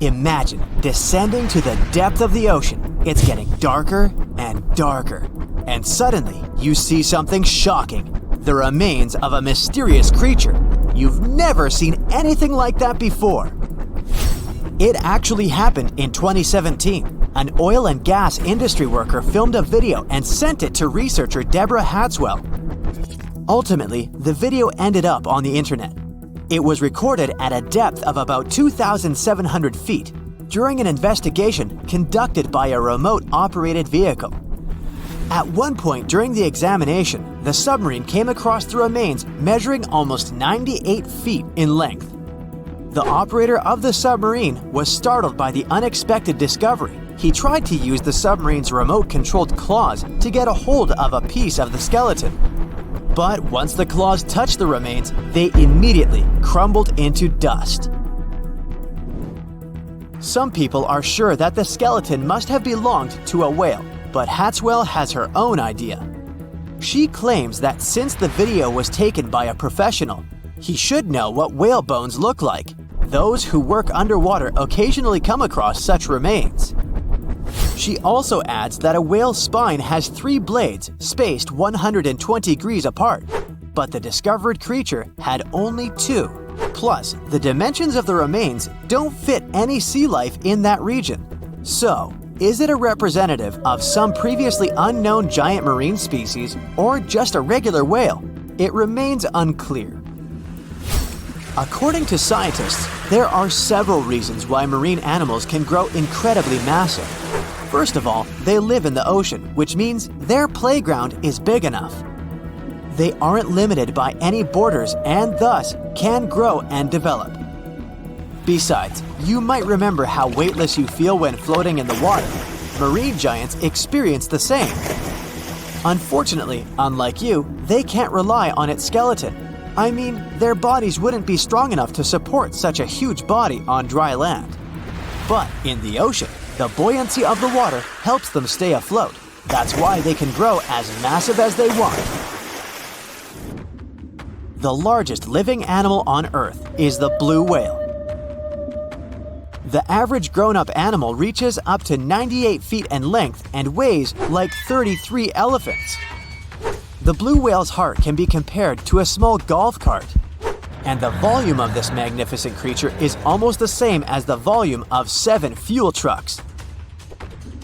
Imagine descending to the depth of the ocean. It's getting darker and darker. And suddenly, you see something shocking. The remains of a mysterious creature. You've never seen anything like that before. It actually happened in 2017. An oil and gas industry worker filmed a video and sent it to researcher Deborah Hatswell. Ultimately, the video ended up on the internet. It was recorded at a depth of about 2,700 feet during an investigation conducted by a remote-operated vehicle. At one point during the examination, the submarine came across the remains measuring almost 98 feet in length. The operator of the submarine was startled by the unexpected discovery. He tried to use the submarine's remote-controlled claws to get a hold of a piece of the skeleton. But once the claws touched the remains, they immediately crumbled into dust. Some people are sure that the skeleton must have belonged to a whale, but Hatswell has her own idea. She claims that since the video was taken by a professional, he should know what whale bones look like. Those who work underwater occasionally come across such remains. She also adds that a whale's spine has 3 blades spaced 120 degrees apart, but the discovered creature had only 2. Plus, the dimensions of the remains don't fit any sea life in that region. So, is it a representative of some previously unknown giant marine species or just a regular whale? It remains unclear. According to scientists, there are several reasons why marine animals can grow incredibly massive. First of all, they live in the ocean, which means their playground is big enough. They aren't limited by any borders and thus can grow and develop. Besides, you might remember how weightless you feel when floating in the water. Marine giants experience the same. Unfortunately, unlike you, they can't rely on its skeleton. I mean, their bodies wouldn't be strong enough to support such a huge body on dry land. But in the ocean, the buoyancy of the water helps them stay afloat. That's why they can grow as massive as they want. The largest living animal on Earth is the blue whale. The average grown-up animal reaches up to 98 feet in length and weighs like 33 elephants. The blue whale's heart can be compared to a small golf cart. And the volume of this magnificent creature is almost the same as the volume of 7 fuel trucks.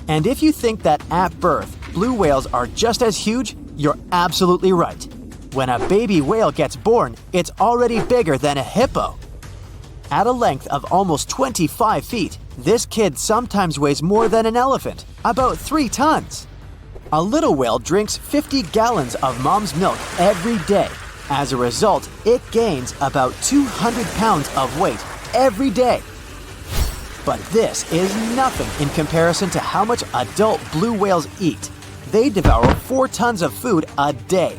And if you think that at birth, blue whales are just as huge, you're absolutely right. When a baby whale gets born, it's already bigger than a hippo. At a length of almost 25 feet, this kid sometimes weighs more than an elephant, about 3 tons. A little whale drinks 50 gallons of mom's milk every day. As a result, it gains about 200 pounds of weight every day. But this is nothing in comparison to how much adult blue whales eat. They devour 4 tons of food a day.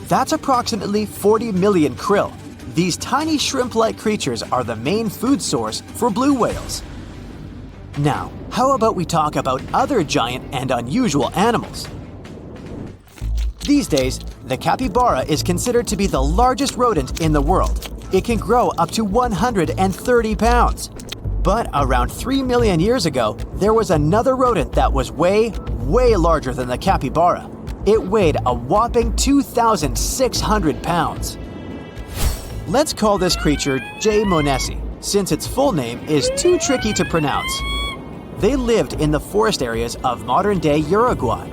That's approximately 40 million krill. These tiny shrimp-like creatures are the main food source for blue whales. Now, how about we talk about other giant and unusual animals? These days, the capybara is considered to be the largest rodent in the world. It can grow up to 130 pounds. But around 3 million years ago, there was another rodent that was way larger than the capybara. It weighed a whopping 2,600 pounds. Let's call this creature J. monesi, since its full name is too tricky to pronounce. They lived in the forest areas of modern-day Uruguay.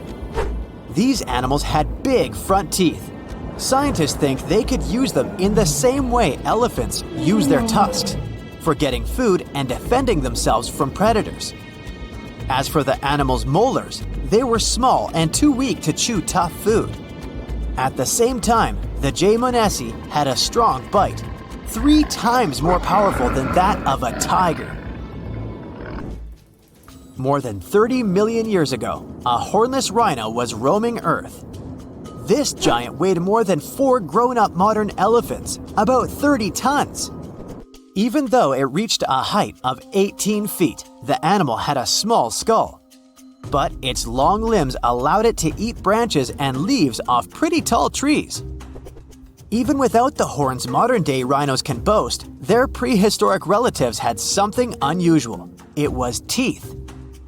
These animals had big front teeth. Scientists think they could use them in the same way elephants use their tusks, for getting food and defending themselves from predators. As for the animal's molars, they were small and too weak to chew tough food. At the same time, the J. monesi had a strong bite, 3 times more powerful than that of a tiger. More than 30 million years ago, a hornless rhino was roaming Earth. This giant weighed more than 4 grown-up modern elephants, about 30 tons. Even though it reached a height of 18 feet, the animal had a small skull. But its long limbs allowed it to eat branches and leaves off pretty tall trees. Even without the horns modern-day rhinos can boast, their prehistoric relatives had something unusual. it was teeth.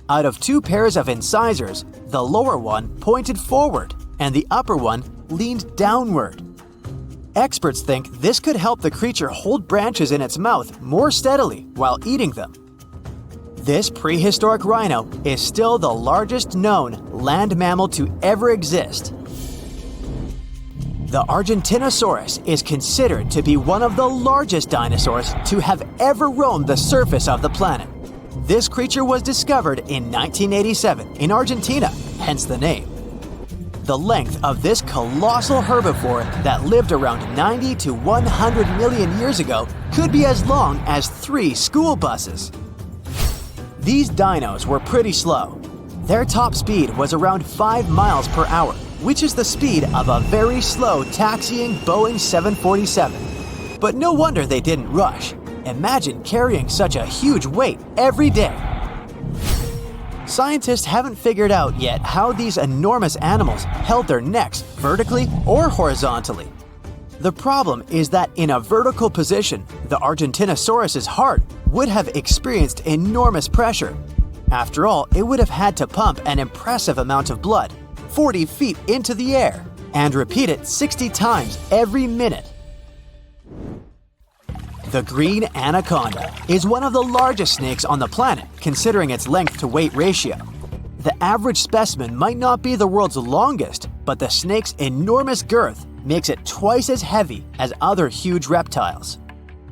Out of two pairs of incisors, the lower one pointed forward and the upper one leaned downward. Experts think this could help the creature hold branches in its mouth more steadily while eating them. This prehistoric rhino is still the largest known land mammal to ever exist. The Argentinosaurus is considered to be one of the largest dinosaurs to have ever roamed the surface of the planet. This creature was discovered in 1987 in Argentina, hence the name. The length of this colossal herbivore that lived around 90 to 100 million years ago could be as long as 3 school buses. These dinos were pretty slow. Their top speed was around 5 miles per hour, which is the speed of a very slow taxiing Boeing 747. But no wonder they didn't rush. Imagine carrying such a huge weight every day. Scientists haven't figured out yet how these enormous animals held their necks vertically or horizontally. The problem is that in a vertical position, the Argentinosaurus's heart would have experienced enormous pressure. After all, it would have had to pump an impressive amount of blood, 40 feet into the air, and repeat it 60 times every minute. The green anaconda is one of the largest snakes on the planet, considering its length to weight ratio. The average specimen might not be the world's longest, but the snake's enormous girth makes it twice as heavy as other huge reptiles.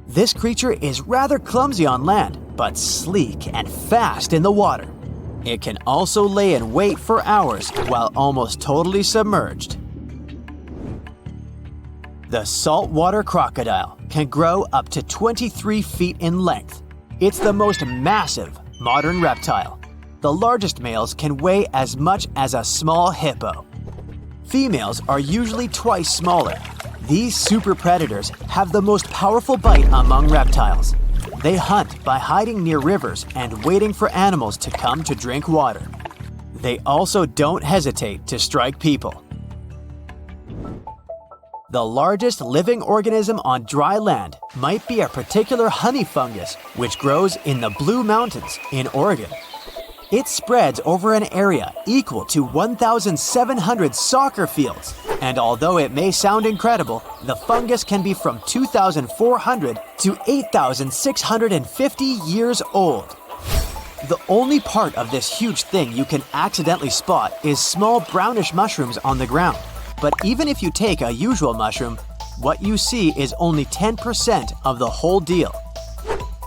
This creature is rather clumsy on land, but sleek and fast in the water. It can also lay in wait for hours while almost totally submerged. The saltwater crocodile can grow up to 23 feet in length. It's the most massive modern reptile. The largest males can weigh as much as a small hippo. Females are usually twice smaller. These super predators have the most powerful bite among reptiles. They hunt by hiding near rivers and waiting for animals to come to drink water. They also don't hesitate to strike people. The largest living organism on dry land might be a particular honey fungus which grows in the Blue Mountains in Oregon. It spreads over an area equal to 1,700 soccer fields, and although it may sound incredible, the fungus can be from 2,400 to 8,650 years old. The only part of this huge thing you can accidentally spot is small brownish mushrooms on the ground. But even if you take a usual mushroom, what you see is only 10% of the whole deal.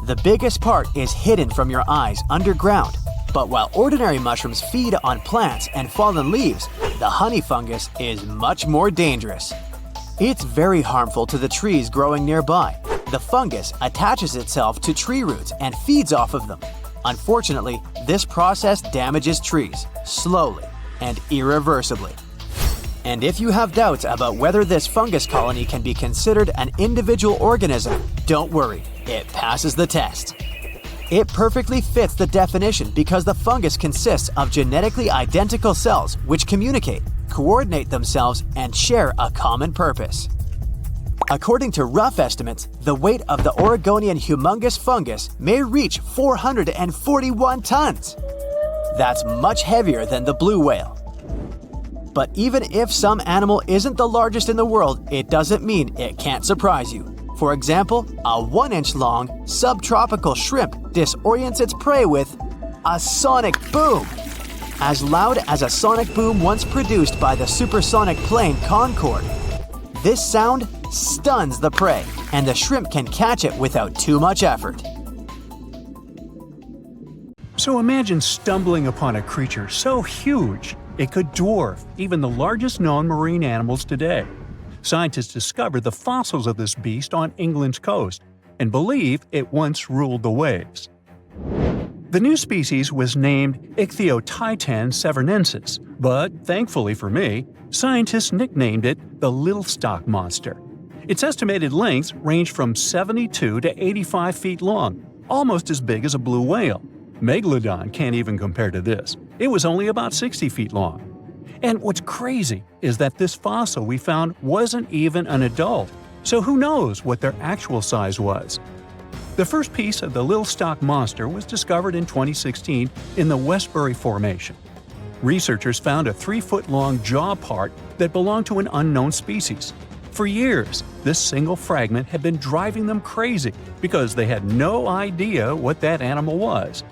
The biggest part is hidden from your eyes underground. But while ordinary mushrooms feed on plants and fallen leaves, the honey fungus is much more dangerous. It's very harmful to the trees growing nearby. The fungus attaches itself to tree roots and feeds off of them. Unfortunately, this process damages trees slowly and irreversibly. And if you have doubts about whether this fungus colony can be considered an individual organism, don't worry, it passes the test. It perfectly fits the definition because the fungus consists of genetically identical cells which communicate, coordinate themselves, and share a common purpose. According to rough estimates, the weight of the Oregonian humongous fungus may reach 441 tons. That's much heavier than the blue whale. But even if some animal isn't the largest in the world, it doesn't mean it can't surprise you. For example, a 1-inch long subtropical shrimp disorients its prey with a sonic boom. As loud as a sonic boom once produced by the supersonic plane Concorde. This sound stuns the prey, and the shrimp can catch it without too much effort. So imagine stumbling upon a creature so huge it could dwarf even the largest known marine animals today. Scientists discovered the fossils of this beast on England's coast and believe it once ruled the waves. The new species was named Ichthyotitan severnensis, but thankfully for me, scientists nicknamed it the Little Stock Monster. Its estimated lengths range from 72 to 85 feet long, almost as big as a blue whale. Megalodon can't even compare to this. It was only about 60 feet long. And what's crazy is that this fossil we found wasn't even an adult, so who knows what their actual size was. The first piece of the Lilstock monster was discovered in 2016 in the Westbury Formation. Researchers found a 3-foot-long jaw part that belonged to an unknown species. For years, this single fragment had been driving them crazy because they had no idea what that animal was.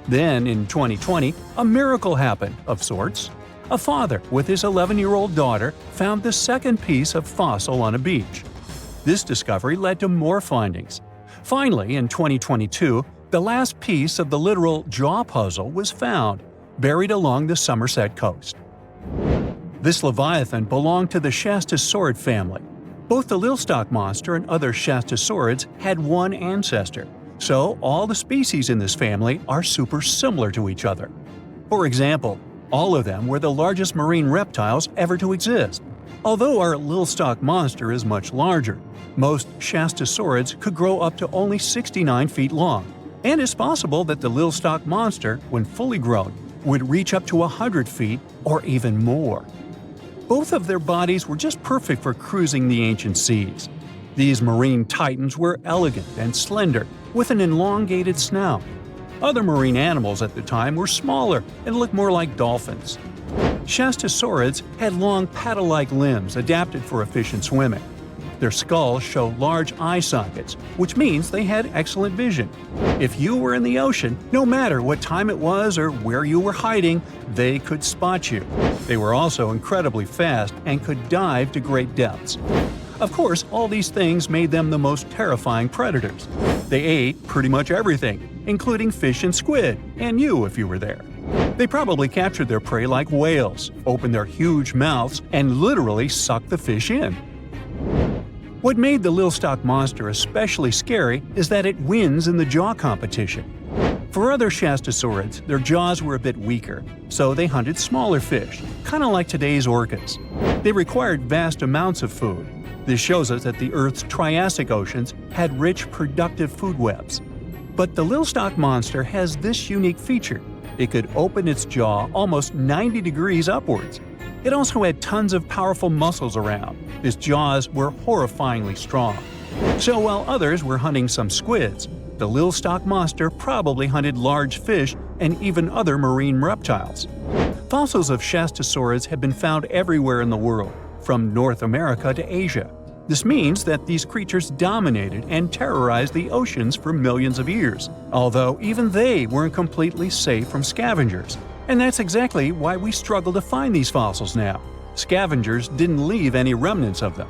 Then, in 2020, a miracle happened, of sorts. A father with his 11-year-old daughter found the second piece of fossil on a beach. This discovery led to more findings. Finally, in 2022, the last piece of the literal jaw puzzle was found, buried along the Somerset coast. This leviathan belonged to the Shastasaurid family. Both the Lilstock monster and other Shastasaurids had one ancestor, so all the species in this family are super similar to each other. For example, all of them were the largest marine reptiles ever to exist. Although our Lilstock monster is much larger, most Shastasaurids could grow up to only 69 feet long, and it's possible that the Lilstock monster, when fully grown, would reach up to 100 feet or even more. Both of their bodies were just perfect for cruising the ancient seas. These marine titans were elegant and slender, with an elongated snout. Other marine animals at the time were smaller and looked more like dolphins. Shastasaurids had long paddle-like limbs adapted for efficient swimming. Their skulls show large eye sockets, which means they had excellent vision. If you were in the ocean, no matter what time it was or where you were hiding, they could spot you. They were also incredibly fast and could dive to great depths. Of course, all these things made them the most terrifying predators. They ate pretty much everything, including fish and squid, and you if you were there. They probably captured their prey like whales, opened their huge mouths, and literally sucked the fish in. What made the Lilstock monster especially scary is that it wins in the jaw competition. For other Shastasaurids, their jaws were a bit weaker, so they hunted smaller fish, kind of like today's orcas. They required vast amounts of food. This shows us that the Earth's Triassic oceans had rich, productive food webs. But the Lilstock monster has this unique feature. It could open its jaw almost 90 degrees upwards. It also had tons of powerful muscles around. Its jaws were horrifyingly strong. So while others were hunting some squids, the Lilstock monster probably hunted large fish and even other marine reptiles. Fossils of Shastasaurids have been found everywhere in the world, from North America to Asia. This means that these creatures dominated and terrorized the oceans for millions of years, although even they weren't completely safe from scavengers. And that's exactly why we struggle to find these fossils now. Scavengers didn't leave any remnants of them.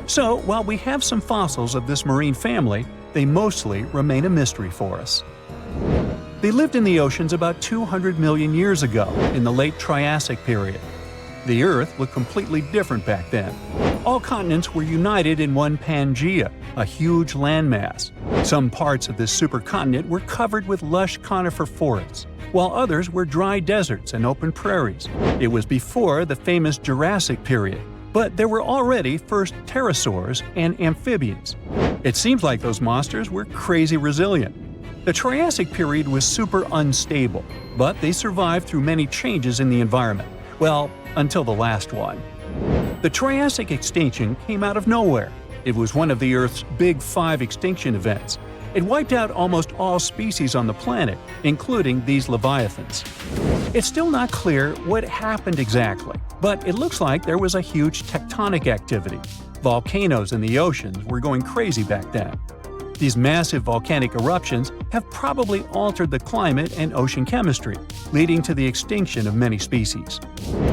So, while we have some fossils of this marine family, they mostly remain a mystery for us. They lived in the oceans about 200 million years ago, in the late Triassic period. The Earth looked completely different back then. All continents were united in one Pangaea, a huge landmass. Some parts of this supercontinent were covered with lush conifer forests, while others were dry deserts and open prairies. It was before the famous Jurassic period, but there were already first pterosaurs and amphibians. It seems like those monsters were crazy resilient. The Triassic period was super unstable, but they survived through many changes in the environment. Well, until the last one. The Triassic extinction came out of nowhere. It was one of the Earth's big 5 extinction events. It wiped out almost all species on the planet, including these leviathans. It's still not clear what happened exactly, but it looks like there was a huge tectonic activity. Volcanoes in the oceans were going crazy back then. These massive volcanic eruptions have probably altered the climate and ocean chemistry, leading to the extinction of many species.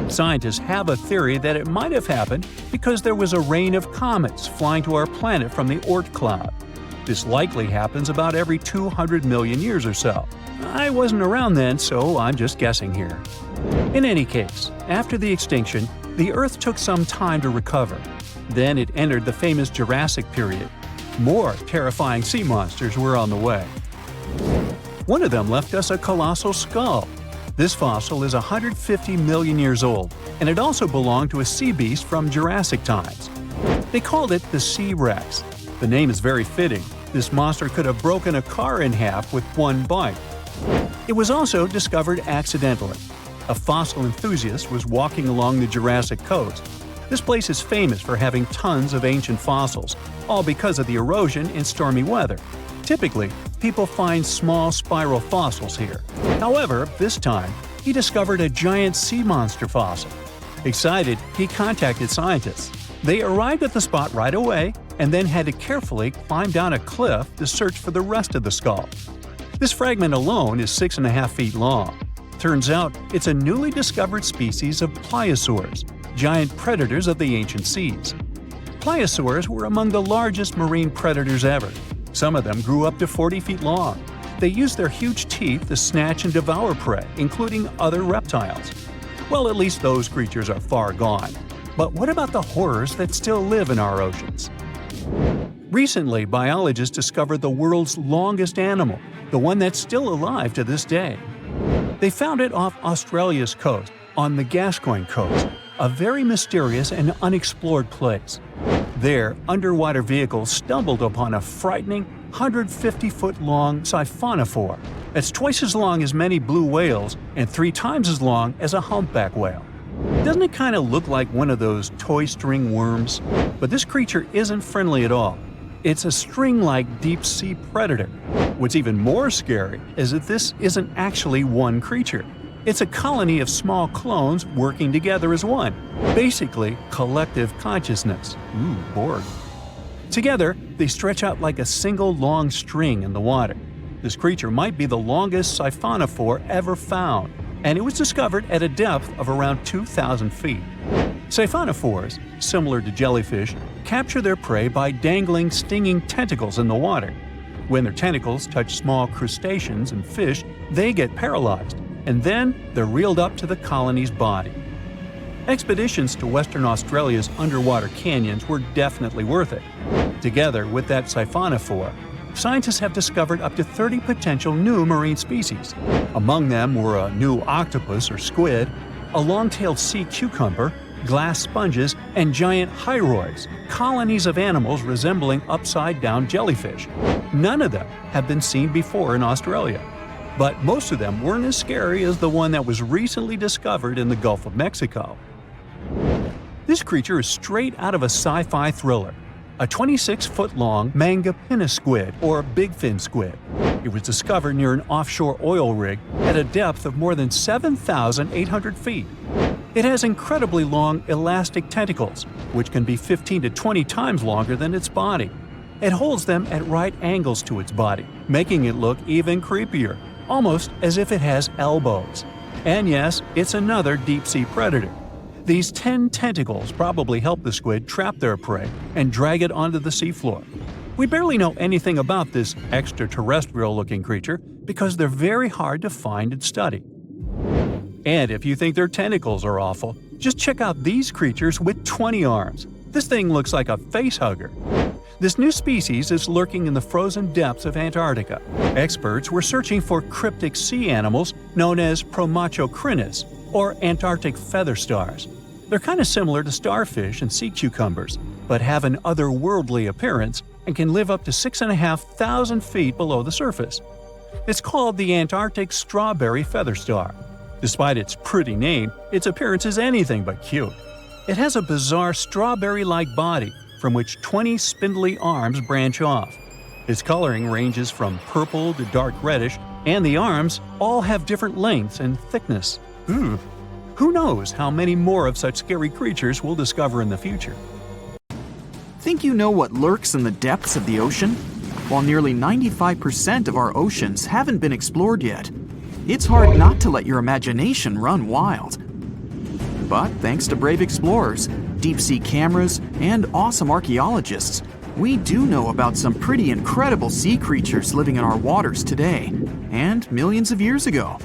Scientists have a theory that it might have happened because there was a rain of comets flying to our planet from the Oort cloud. This likely happens about every 200 million years or so. I wasn't around then, so I'm just guessing here. In any case, after the extinction, the Earth took some time to recover. Then it entered the famous Jurassic period. More terrifying sea monsters were on the way. One of them left us a colossal skull. This fossil is 150 million years old, and it also belonged to a sea beast from Jurassic times. They called it the Sea Rex. The name is very fitting. This monster could have broken a car in half with one bite. It was also discovered accidentally. A fossil enthusiast was walking along the Jurassic coast. This place is famous for having tons of ancient fossils, all because of the erosion in stormy weather. Typically, people find small spiral fossils here. However, this time, he discovered a giant sea monster fossil. Excited, he contacted scientists. They arrived at the spot right away and then had to carefully climb down a cliff to search for the rest of the skull. This fragment alone is 6.5 feet long. Turns out it's a newly discovered species of pliosaurs, giant predators of the ancient seas. Pliosaurs were among the largest marine predators ever. Some of them grew up to 40 feet long. They used their huge teeth to snatch and devour prey, including other reptiles. Well, at least those creatures are far gone. But what about the horrors that still live in our oceans? Recently, biologists discovered the world's longest animal, the one that's still alive to this day. They found it off Australia's coast, on the Gascoyne coast, a very mysterious and unexplored place. There, underwater vehicles stumbled upon a frightening 150-foot-long siphonophore. That's twice as long as many blue whales and 3 times as long as a humpback whale. Doesn't it kind of look like one of those toy string worms? But this creature isn't friendly at all. It's a string-like deep-sea predator. What's even more scary is that this isn't actually one creature. It's a colony of small clones working together as one. Basically, collective consciousness. Ooh, Borg. Together, they stretch out like a single long string in the water. This creature might be the longest siphonophore ever found, and it was discovered at a depth of around 2,000 feet. Siphonophores, similar to jellyfish, capture their prey by dangling stinging tentacles in the water. When their tentacles touch small crustaceans and fish, they get paralyzed, and then they're reeled up to the colony's body. Expeditions to Western Australia's underwater canyons were definitely worth it. Together with that siphonophore, scientists have discovered up to 30 potential new marine species. Among them were a new octopus or squid, a long-tailed sea cucumber, glass sponges, and giant hyroids, colonies of animals resembling upside-down jellyfish. None of them have been seen before in Australia. But most of them weren't as scary as the one that was recently discovered in the Gulf of Mexico. This creature is straight out of a sci-fi thriller, a 26-foot-long manga pinna squid or bigfin squid. It was discovered near an offshore oil rig at a depth of more than 7,800 feet. It has incredibly long elastic tentacles, which can be 15 to 20 times longer than its body. It holds them at right angles to its body, making it look even creepier, almost as if it has elbows. And yes, it's another deep-sea predator. These 10 tentacles probably help the squid trap their prey and drag it onto the seafloor. We barely know anything about this extraterrestrial-looking creature because they're very hard to find and study. And if you think their tentacles are awful, just check out these creatures with 20 arms. This thing looks like a facehugger. This new species is lurking in the frozen depths of Antarctica. Experts were searching for cryptic sea animals known as Promachocrinus, or Antarctic feather stars. They're kind of similar to starfish and sea cucumbers, but have an otherworldly appearance and can live up to 6,500 feet below the surface. It's called the Antarctic strawberry feather star. Despite its pretty name, its appearance is anything but cute. It has a bizarre strawberry-like body from which 20 spindly arms branch off. Its coloring ranges from purple to dark reddish, and the arms all have different lengths and thickness. Who knows how many more of such scary creatures we'll discover in the future? Think you know what lurks in the depths of the ocean? While nearly 95% of our oceans haven't been explored yet, it's hard not to let your imagination run wild. But thanks to brave explorers, deep-sea cameras, and awesome archaeologists, we do know about some pretty incredible sea creatures living in our waters today, and millions of years ago.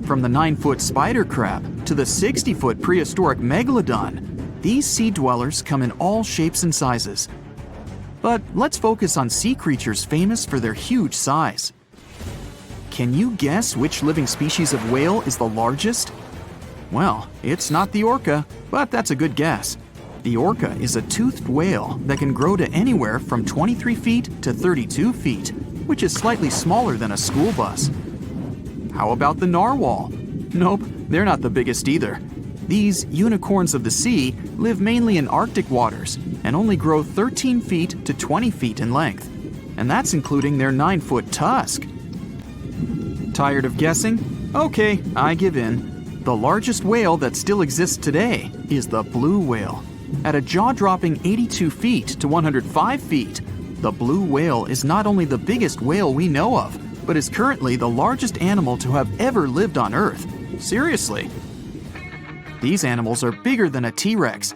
From the 9-foot spider crab to the 60-foot prehistoric Megalodon, these sea dwellers come in all shapes and sizes. But let's focus on sea creatures famous for their huge size. Can you guess which living species of whale is the largest? Well, it's not the orca, but that's a good guess. The orca is a toothed whale that can grow to anywhere from 23 feet to 32 feet, which is slightly smaller than a school bus. How about the narwhal? Nope, they're not the biggest either. These unicorns of the sea live mainly in Arctic waters and only grow 13 feet to 20 feet in length. and that's including their 9-foot tusk. Tired of guessing? Okay, I give in. The largest whale that still exists today is the blue whale. At a jaw-dropping 82 feet to 105 feet, the blue whale is not only the biggest whale we know of, but is currently the largest animal to have ever lived on Earth. Seriously. These animals are bigger than a T-Rex,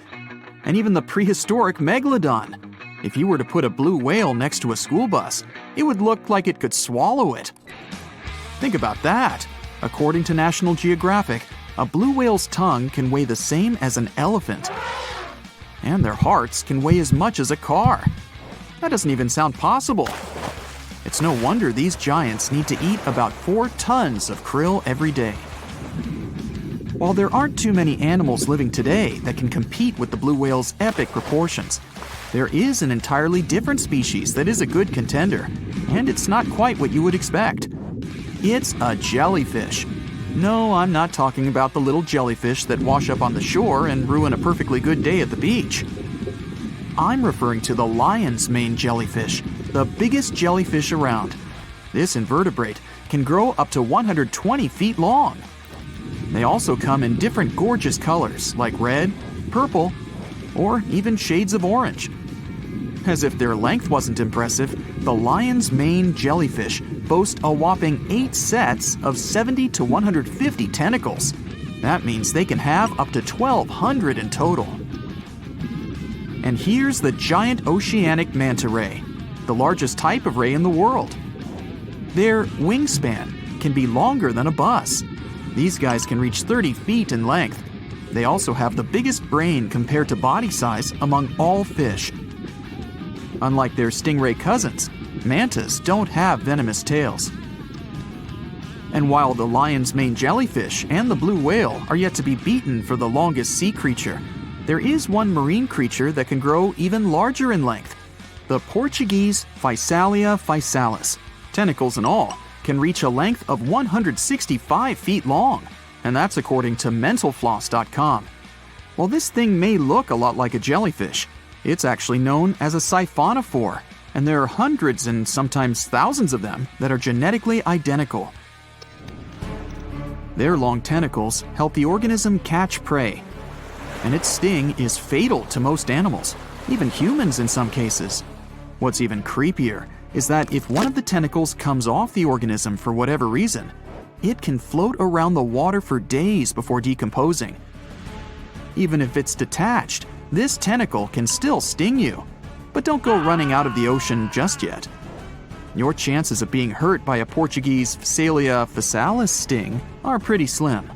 and even the prehistoric Megalodon. If you were to put a blue whale next to a school bus, it would look like it could swallow it. Think about that. According to National Geographic, a blue whale's tongue can weigh the same as an elephant. And their hearts can weigh as much as a car. That doesn't even sound possible. It's no wonder these giants need to eat about 4 tons of krill every day. While there aren't too many animals living today that can compete with the blue whale's epic proportions, there is an entirely different species that is a good contender, and it's not quite what you would expect. It's a jellyfish. No, I'm not talking about the little jellyfish that wash up on the shore and ruin a perfectly good day at the beach. I'm referring to the lion's mane jellyfish, the biggest jellyfish around. This invertebrate can grow up to 120 feet long. They also come in different gorgeous colors like red, purple, or even shades of orange. As if their length wasn't impressive, the lion's mane jellyfish boast a whopping 8 sets of 70 to 150 tentacles. That means they can have up to 1,200 in total. And here's the giant oceanic manta ray, the largest type of ray in the world. Their wingspan can be longer than a bus. These guys can reach 30 feet in length. They also have the biggest brain compared to body size among all fish. Unlike their stingray cousins, mantas don't have venomous tails. And while the lion's mane jellyfish and the blue whale are yet to be beaten for the longest sea creature, there is one marine creature that can grow even larger in length. The Portuguese Physalia physalis, tentacles and all, can reach a length of 165 feet long, and that's according to mentalfloss.com. While this thing may look a lot like a jellyfish, it's actually known as a siphonophore, and there are hundreds and sometimes thousands of them that are genetically identical. Their long tentacles help the organism catch prey, and its sting is fatal to most animals, even humans in some cases. What's even creepier is that if one of the tentacles comes off the organism for whatever reason, it can float around the water for days before decomposing. Even if it's detached, this tentacle can still sting you. But don't go running out of the ocean just yet. Your chances of being hurt by a Portuguese Physalia physalis sting are pretty slim.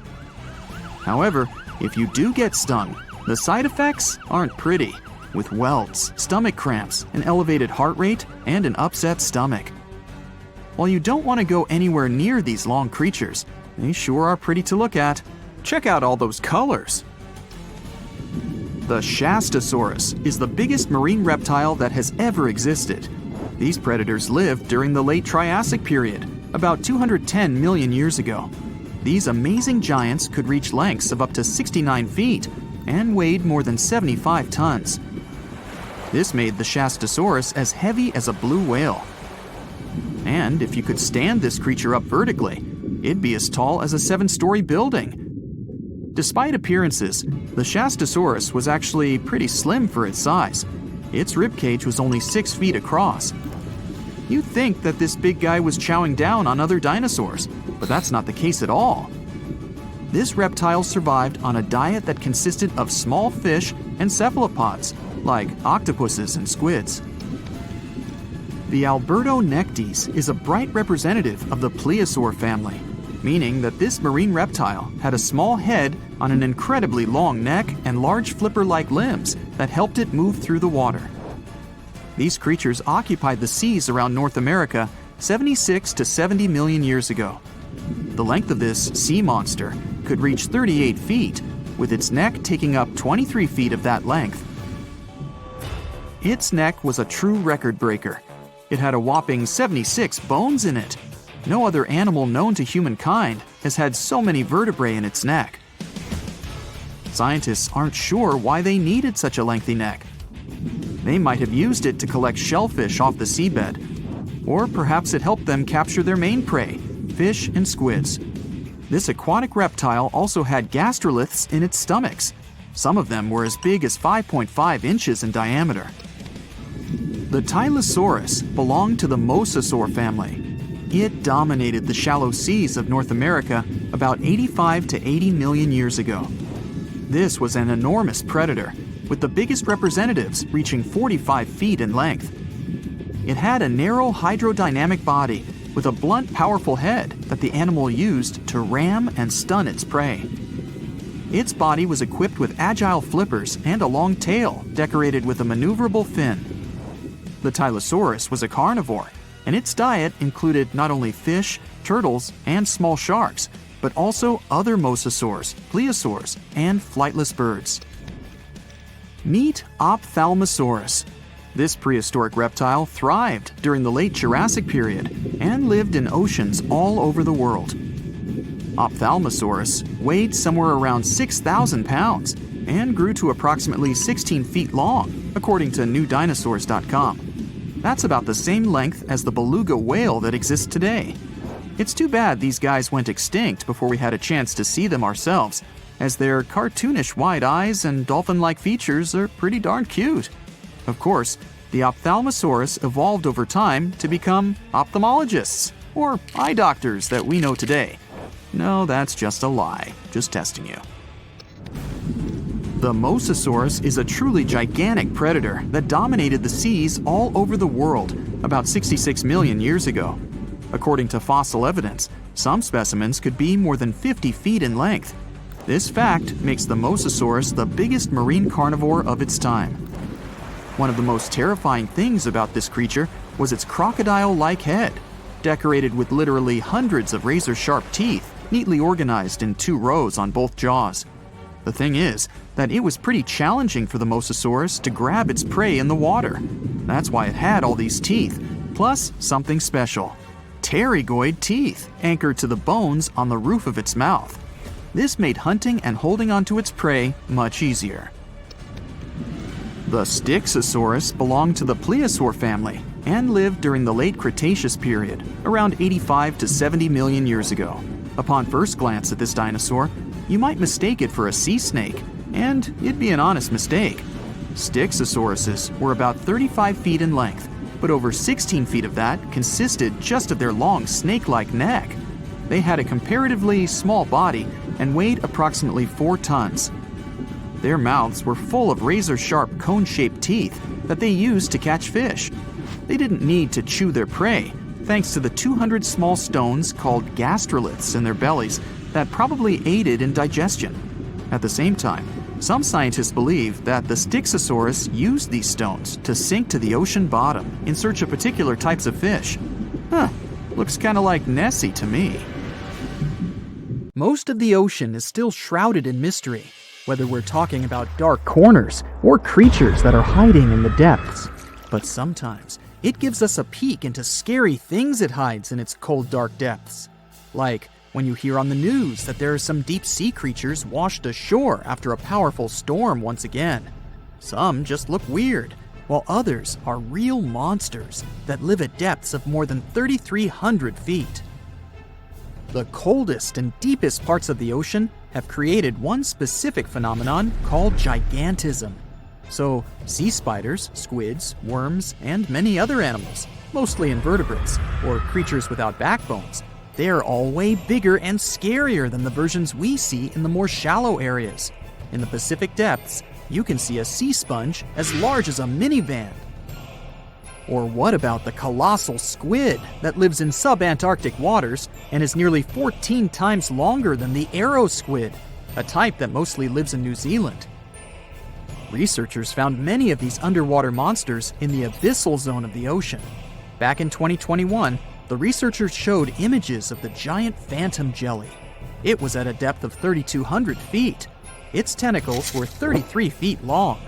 However, if you do get stung, the side effects aren't pretty, with welts, stomach cramps, an elevated heart rate, and an upset stomach. While you don't want to go anywhere near these long creatures, they sure are pretty to look at. Check out all those colors. The Shastasaurus is the biggest marine reptile that has ever existed. These predators lived during the late Triassic period, about 210 million years ago. These amazing giants could reach lengths of up to 69 feet and weighed more than 75 tons. This made the Shastasaurus as heavy as a blue whale. And if you could stand this creature up vertically, it'd be as tall as a 7-story building. Despite appearances, the Shastasaurus was actually pretty slim for its size. Its ribcage was only 6 feet across. You'd think that this big guy was chowing down on other dinosaurs, but that's not the case at all. This reptile survived on a diet that consisted of small fish and cephalopods, like octopuses and squids. The Albertonectes is a bright representative of the plesiosaur family, meaning that this marine reptile had a small head on an incredibly long neck and large flipper-like limbs that helped it move through the water. These creatures occupied the seas around North America 76 to 70 million years ago. The length of this sea monster could reach 38 feet, with its neck taking up 23 feet of that length. Its neck was a true record breaker. It had a whopping 76 bones in it. No other animal known to humankind has had so many vertebrae in its neck. Scientists aren't sure why they needed such a lengthy neck. They might have used it to collect shellfish off the seabed, Or perhaps it helped them capture their main prey, fish and squids. This aquatic reptile also had gastroliths in its stomachs. Some of them were as big as 5.5 inches in diameter. The Tylosaurus belonged to the mosasaur family. It dominated the shallow seas of North America about 85 to 80 million years ago. This was an enormous predator, with the biggest representatives reaching 45 feet in length. It had a narrow hydrodynamic body with a blunt, powerful head that the animal used to ram and stun its prey. Its body was equipped with agile flippers and a long tail decorated with a maneuverable fin. The Tylosaurus was a carnivore, and its diet included not only fish, turtles, and small sharks, but also other mosasaurs, plesiosaurs, and flightless birds. Meet Ophthalmosaurus. This prehistoric reptile thrived during the late Jurassic period and lived in oceans all over the world. Ophthalmosaurus weighed somewhere around 6,000 pounds and grew to approximately 16 feet long, according to newdinosaurs.com. That's about the same length as the beluga whale that exists today. It's too bad these guys went extinct before we had a chance to see them ourselves, as their cartoonish wide eyes and dolphin-like features are pretty darn cute. Of course, the Ophthalmosaurus evolved over time to become ophthalmologists, or eye doctors that we know today. No, that's just a lie. Just testing you. The Mosasaurus is a truly gigantic predator that dominated the seas all over the world about 66 million years ago. According to fossil evidence, some specimens could be more than 50 feet in length. This fact makes the Mosasaurus the biggest marine carnivore of its time. One of the most terrifying things about this creature was its crocodile-like head, decorated with literally hundreds of razor-sharp teeth, neatly organized in 2 rows on both jaws. The thing is that it was pretty challenging for the Mosasaurus to grab its prey in the water. That's why it had all these teeth, plus something special: pterygoid teeth anchored to the bones on the roof of its mouth. This made hunting and holding onto its prey much easier. The Styxosaurus belonged to the plesiosaur family and lived during the late Cretaceous period, around 85 to 70 million years ago. Upon first glance at this dinosaur, you might mistake it for a sea snake, and it'd be an honest mistake. Styxosauruses were about 35 feet in length, but over 16 feet of that consisted just of their long snake-like neck. They had a comparatively small body and weighed approximately 4 tons. Their mouths were full of razor-sharp cone-shaped teeth that they used to catch fish. They didn't need to chew their prey, thanks to the 200 small stones called gastroliths in their bellies that probably aided in digestion. At the same time, some scientists believe that the Styxosaurus used these stones to sink to the ocean bottom in search of particular types of fish. Looks kinda like Nessie to me. Most of the ocean is still shrouded in mystery, whether we're talking about dark corners or creatures that are hiding in the depths. But sometimes it gives us a peek into scary things it hides in its cold, dark depths. Like when you hear on the news that there are some deep sea creatures washed ashore after a powerful storm once again. Some just look weird, while others are real monsters that live at depths of more than 3,300 feet. The coldest and deepest parts of the ocean have created one specific phenomenon called gigantism. So, sea spiders, squids, worms, and many other animals, mostly invertebrates, or creatures without backbones, they're all way bigger and scarier than the versions we see in the more shallow areas. In the Pacific depths, you can see a sea sponge as large as a minivan. Or what about the colossal squid that lives in subantarctic waters and is nearly 14 times longer than the arrow squid, a type that mostly lives in New Zealand? Researchers found many of these underwater monsters in the abyssal zone of the ocean. Back in 2021, the researchers showed images of the giant phantom jelly. It was at a depth of 3,200 feet. Its tentacles were 33 feet long.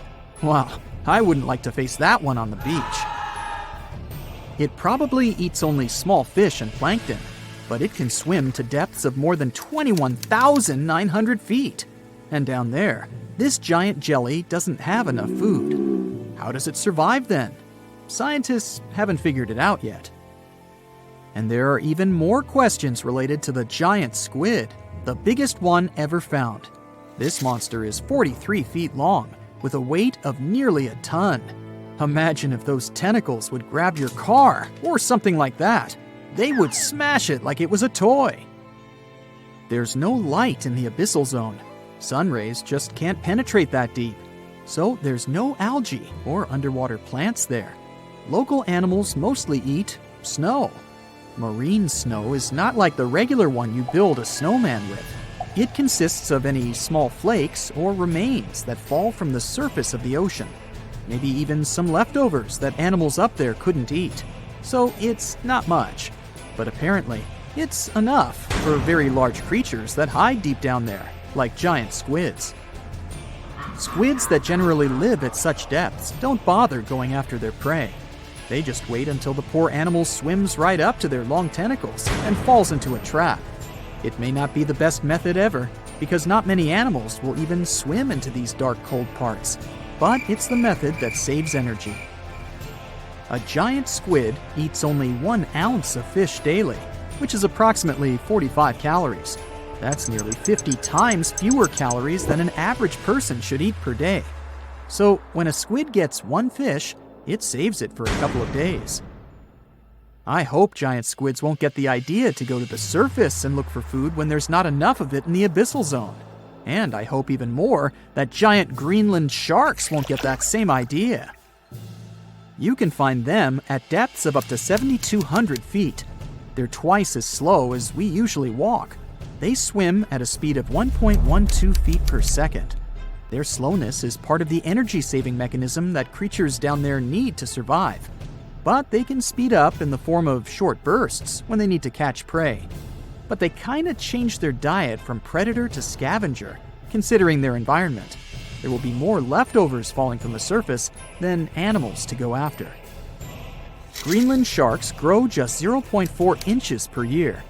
Wow, I wouldn't like to face that one on the beach. It probably eats only small fish and plankton, but it can swim to depths of more than 21,900 feet. And down there, this giant jelly doesn't have enough food. How does it survive then? Scientists haven't figured it out yet. And there are even more questions related to the giant squid, the biggest one ever found. This monster is 43 feet long, with a weight of nearly a ton. Imagine if those tentacles would grab your car, or something like that. They would smash it like it was a toy. There's no light in the abyssal zone. Sun rays just can't penetrate that deep. So there's no algae or underwater plants there. Local animals mostly eat snow. Marine snow is not like the regular one you build a snowman with. It consists of any small flakes or remains that fall from the surface of the ocean. Maybe even some leftovers that animals up there couldn't eat. So it's not much. But apparently, it's enough for very large creatures that hide deep down there, like giant squids. Squids that generally live at such depths don't bother going after their prey. They just wait until the poor animal swims right up to their long tentacles and falls into a trap. It may not be the best method ever, because not many animals will even swim into these dark, cold parts. But it's the method that saves energy. A giant squid eats only 1 ounce of fish daily, which is approximately 45 calories. That's nearly 50 times fewer calories than an average person should eat per day. So when a squid gets 1 fish, it saves it for a couple of days. I hope giant squids won't get the idea to go to the surface and look for food when there's not enough of it in the abyssal zone. And I hope even more that giant Greenland sharks won't get that same idea. You can find them at depths of up to 7,200 feet. They're twice as slow as we usually walk. They swim at a speed of 1.12 feet per second. Their slowness is part of the energy-saving mechanism that creatures down there need to survive. But they can speed up in the form of short bursts when they need to catch prey. But they kinda change their diet from predator to scavenger, considering their environment. There will be more leftovers falling from the surface than animals to go after. Greenland sharks grow just 0.4 inches per year,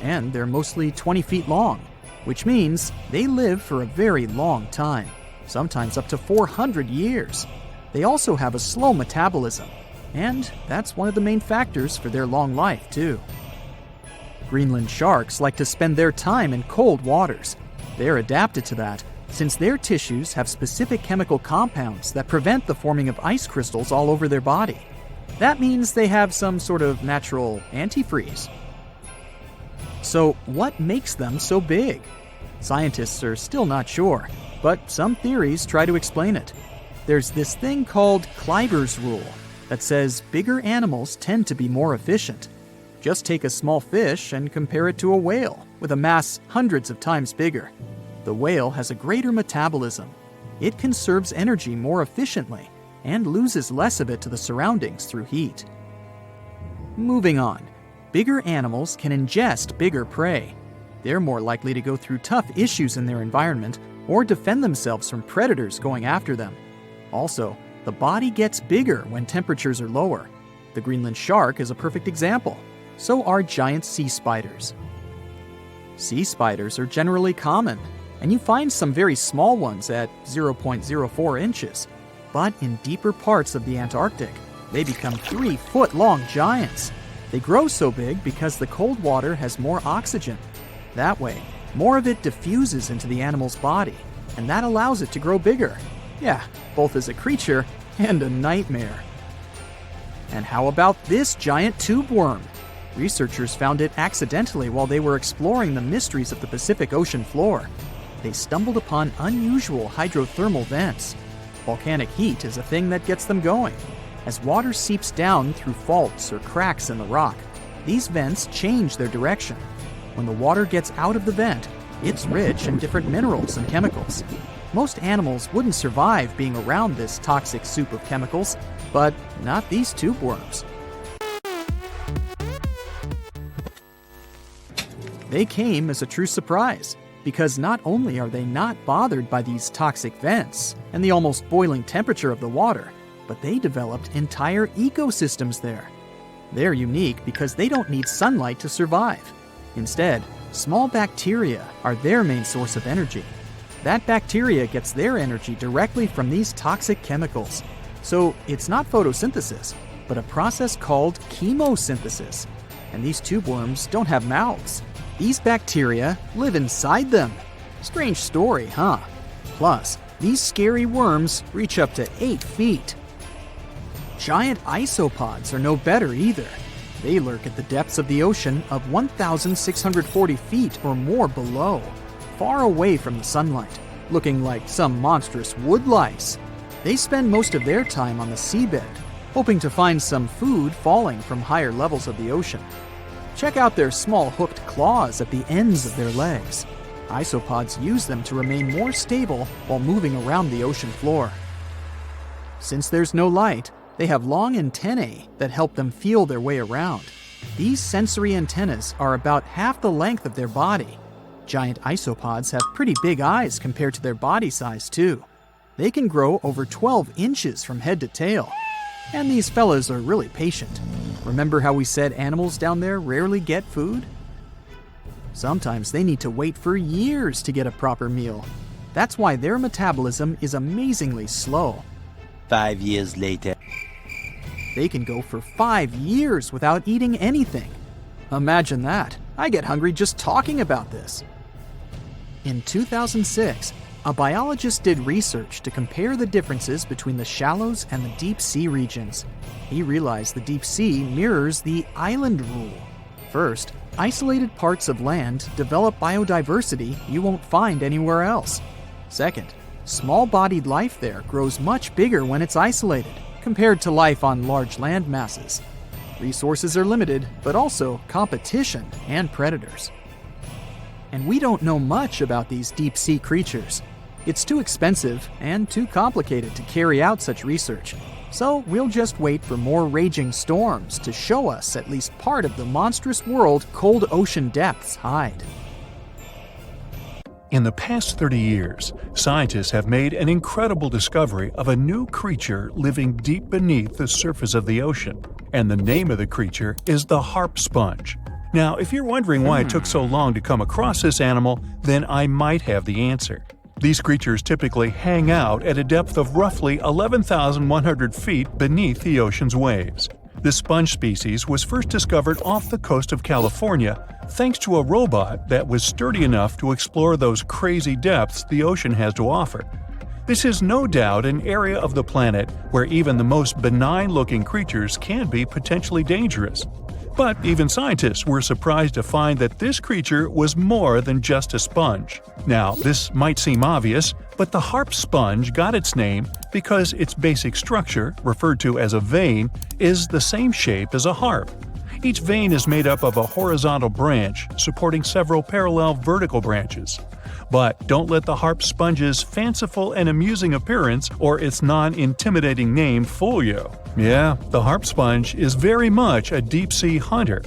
and they're mostly 20 feet long, which means they live for a very long time, sometimes up to 400 years. They also have a slow metabolism, and that's one of the main factors for their long life, too. Greenland sharks like to spend their time in cold waters. They're adapted to that, since their tissues have specific chemical compounds that prevent the forming of ice crystals all over their body. That means they have some sort of natural antifreeze. So what makes them so big? Scientists are still not sure, but some theories try to explain it. There's this thing called Kleiber's rule that says bigger animals tend to be more efficient. Just take a small fish and compare it to a whale with a mass hundreds of times bigger. The whale has a greater metabolism. It conserves energy more efficiently and loses less of it to the surroundings through heat. Moving on, bigger animals can ingest bigger prey. They're more likely to go through tough issues in their environment or defend themselves from predators going after them. Also, the body gets bigger when temperatures are lower. The Greenland shark is a perfect example. So are giant sea spiders. Sea spiders are generally common, and you find some very small ones at 0.04 inches. But in deeper parts of the Antarctic, they become 3-foot-long giants. They grow so big because the cold water has more oxygen. That way, more of it diffuses into the animal's body, and that allows it to grow bigger. Yeah, both as a creature and a nightmare. And how about this giant tube worm? Researchers found it accidentally while they were exploring the mysteries of the Pacific Ocean floor. They stumbled upon unusual hydrothermal vents. Volcanic heat is a thing that gets them going. As water seeps down through faults or cracks in the rock, these vents change their direction. When the water gets out of the vent, it's rich in different minerals and chemicals. Most animals wouldn't survive being around this toxic soup of chemicals, but not these tube worms. They came as a true surprise, because not only are they not bothered by these toxic vents and the almost boiling temperature of the water, but they developed entire ecosystems there. They're unique because they don't need sunlight to survive. Instead, small bacteria are their main source of energy. That bacteria gets their energy directly from these toxic chemicals. So it's not photosynthesis, but a process called chemosynthesis. And these tube worms don't have mouths. These bacteria live inside them. Strange story, huh? Plus, these scary worms reach up to 8 feet. Giant isopods are no better either. They lurk at the depths of the ocean of 1,640 feet or more below, far away from the sunlight, looking like some monstrous wood lice. They spend most of their time on the seabed, hoping to find some food falling from higher levels of the ocean. Check out their small hooked claws at the ends of their legs. Isopods use them to remain more stable while moving around the ocean floor. Since there's no light, they have long antennae that help them feel their way around. These sensory antennas are about half the length of their body. Giant isopods have pretty big eyes compared to their body size too. They can grow over 12 inches from head to tail. And these fellas are really patient. Remember how we said animals down there rarely get food? Sometimes they need to wait for years to get a proper meal. That's why their metabolism is amazingly slow. 5 years later. They can go for 5 years without eating anything. Imagine that. I get hungry just talking about this. In 2006, a biologist did research to compare the differences between the shallows and the deep sea regions. He realized the deep sea mirrors the island rule. First, isolated parts of land develop biodiversity you won't find anywhere else. Second, small-bodied life there grows much bigger when it's isolated, compared to life on large land masses. Resources are limited, but also competition and predators. And we don't know much about these deep-sea creatures. It's too expensive and too complicated to carry out such research. So we'll just wait for more raging storms to show us at least part of the monstrous world cold ocean depths hide. In the past 30 years, scientists have made an incredible discovery of a new creature living deep beneath the surface of the ocean. And the name of the creature is the harp sponge. Now, if you're wondering why it took so long to come across this animal, then I might have the answer. These creatures typically hang out at a depth of roughly 11,100 feet beneath the ocean's waves. This sponge species was first discovered off the coast of California thanks to a robot that was sturdy enough to explore those crazy depths the ocean has to offer. This is no doubt an area of the planet where even the most benign-looking creatures can be potentially dangerous. But even scientists were surprised to find that this creature was more than just a sponge. Now, this might seem obvious, but the harp sponge got its name because its basic structure, referred to as a vein, is the same shape as a harp. Each vein is made up of a horizontal branch supporting several parallel vertical branches. But don't let the harp sponge's fanciful and amusing appearance or its non-intimidating name fool you. Yeah, the harp sponge is very much a deep-sea hunter.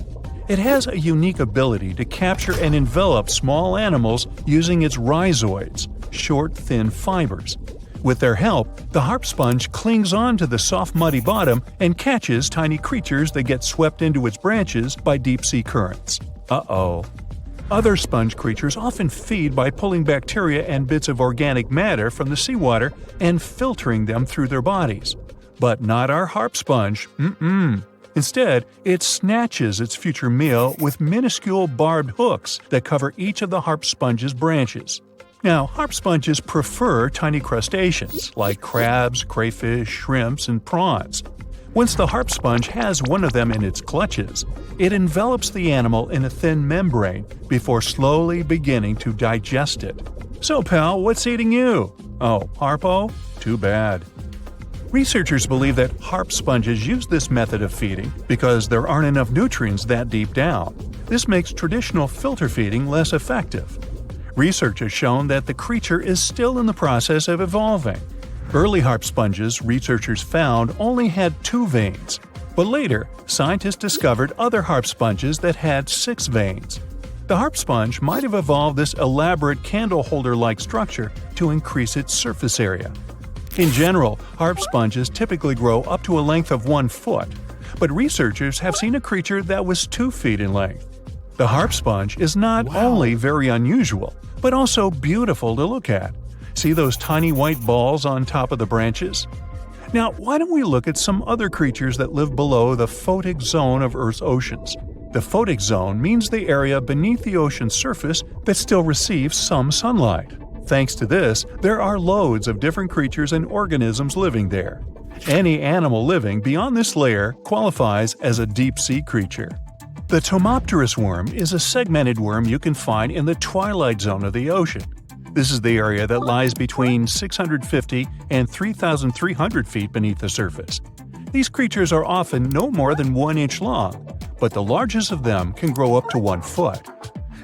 It has a unique ability to capture and envelop small animals using its rhizoids, short, thin fibers. With their help, the harp sponge clings on to the soft, muddy bottom and catches tiny creatures that get swept into its branches by deep-sea currents. Uh-oh. Other sponge creatures often feed by pulling bacteria and bits of organic matter from the seawater and filtering them through their bodies. But not our harp sponge. Instead, it snatches its future meal with minuscule barbed hooks that cover each of the harp sponge's branches. Now, harp sponges prefer tiny crustaceans like crabs, crayfish, shrimps, and prawns. Once the harp sponge has one of them in its clutches, it envelops the animal in a thin membrane before slowly beginning to digest it. So, pal, what's eating you? Oh, Harpo? Too bad. Researchers believe that harp sponges use this method of feeding because there aren't enough nutrients that deep down. This makes traditional filter feeding less effective. Research has shown that the creature is still in the process of evolving. Early harp sponges researchers found only had 2 veins, but later scientists discovered other harp sponges that had 6 veins. The harp sponge might have evolved this elaborate candle holder-like structure to increase its surface area. In general, harp sponges typically grow up to a length of 1 foot, but researchers have seen a creature that was 2 feet in length. The harp sponge is not only very unusual, but also beautiful to look at. See those tiny white balls on top of the branches? Now, why don't we look at some other creatures that live below the photic zone of Earth's oceans? The photic zone means the area beneath the ocean surface that still receives some sunlight. Thanks to this, there are loads of different creatures and organisms living there. Any animal living beyond this layer qualifies as a deep-sea creature. The Tomopterus worm is a segmented worm you can find in the twilight zone of the ocean. This is the area that lies between 650 and 3,300 feet beneath the surface. These creatures are often no more than 1 inch long, but the largest of them can grow up to 1 foot.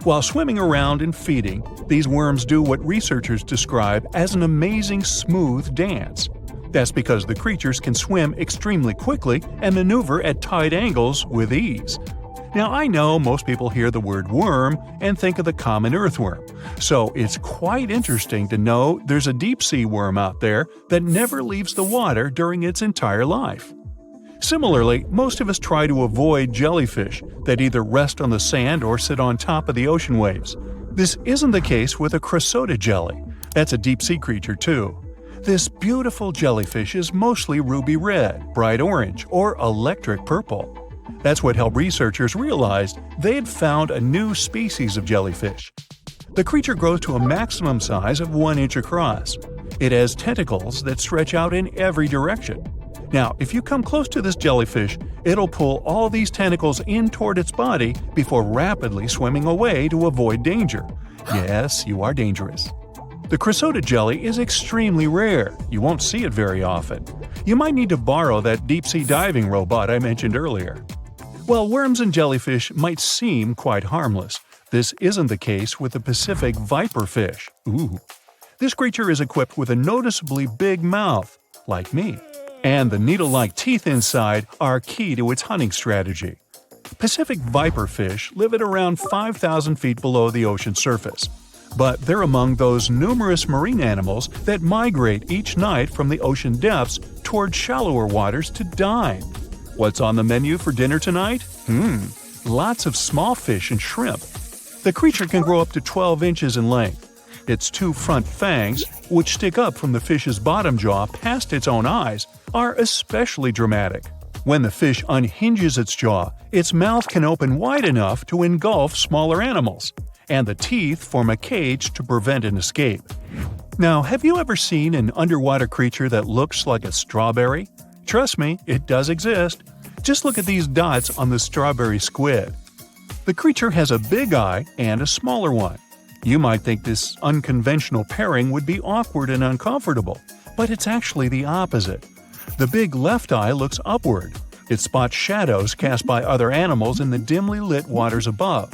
While swimming around and feeding, these worms do what researchers describe as an amazing smooth dance. That's because the creatures can swim extremely quickly and maneuver at tight angles with ease. Now, I know most people hear the word worm and think of the common earthworm, so it's quite interesting to know there's a deep-sea worm out there that never leaves the water during its entire life. Similarly, most of us try to avoid jellyfish that either rest on the sand or sit on top of the ocean waves. This isn't the case with a chrysota jelly. That's a deep-sea creature too. This beautiful jellyfish is mostly ruby red, bright orange, or electric purple. That's what helped researchers realize they had found a new species of jellyfish. The creature grows to a maximum size of 1 inch across. It has tentacles that stretch out in every direction. Now, if you come close to this jellyfish, it'll pull all these tentacles in toward its body before rapidly swimming away to avoid danger. Yes, you are dangerous. The chrysota jelly is extremely rare. You won't see it very often. You might need to borrow that deep-sea diving robot I mentioned earlier. While worms and jellyfish might seem quite harmless, this isn't the case with the Pacific viperfish. Ooh. This creature is equipped with a noticeably big mouth, like me, and the needle-like teeth inside are key to its hunting strategy. Pacific viperfish live at around 5,000 feet below the ocean surface, but they're among those numerous marine animals that migrate each night from the ocean depths toward shallower waters to dine. What's on the menu for dinner tonight? Lots of small fish and shrimp. The creature can grow up to 12 inches in length. Its 2 front fangs, which stick up from the fish's bottom jaw past its own eyes, are especially dramatic. When the fish unhinges its jaw, its mouth can open wide enough to engulf smaller animals, and the teeth form a cage to prevent an escape. Now, have you ever seen an underwater creature that looks like a strawberry? Trust me, it does exist. Just look at these dots on the strawberry squid. The creature has a big eye and a smaller one. You might think this unconventional pairing would be awkward and uncomfortable, but it's actually the opposite. The big left eye looks upward. It spots shadows cast by other animals in the dimly lit waters above.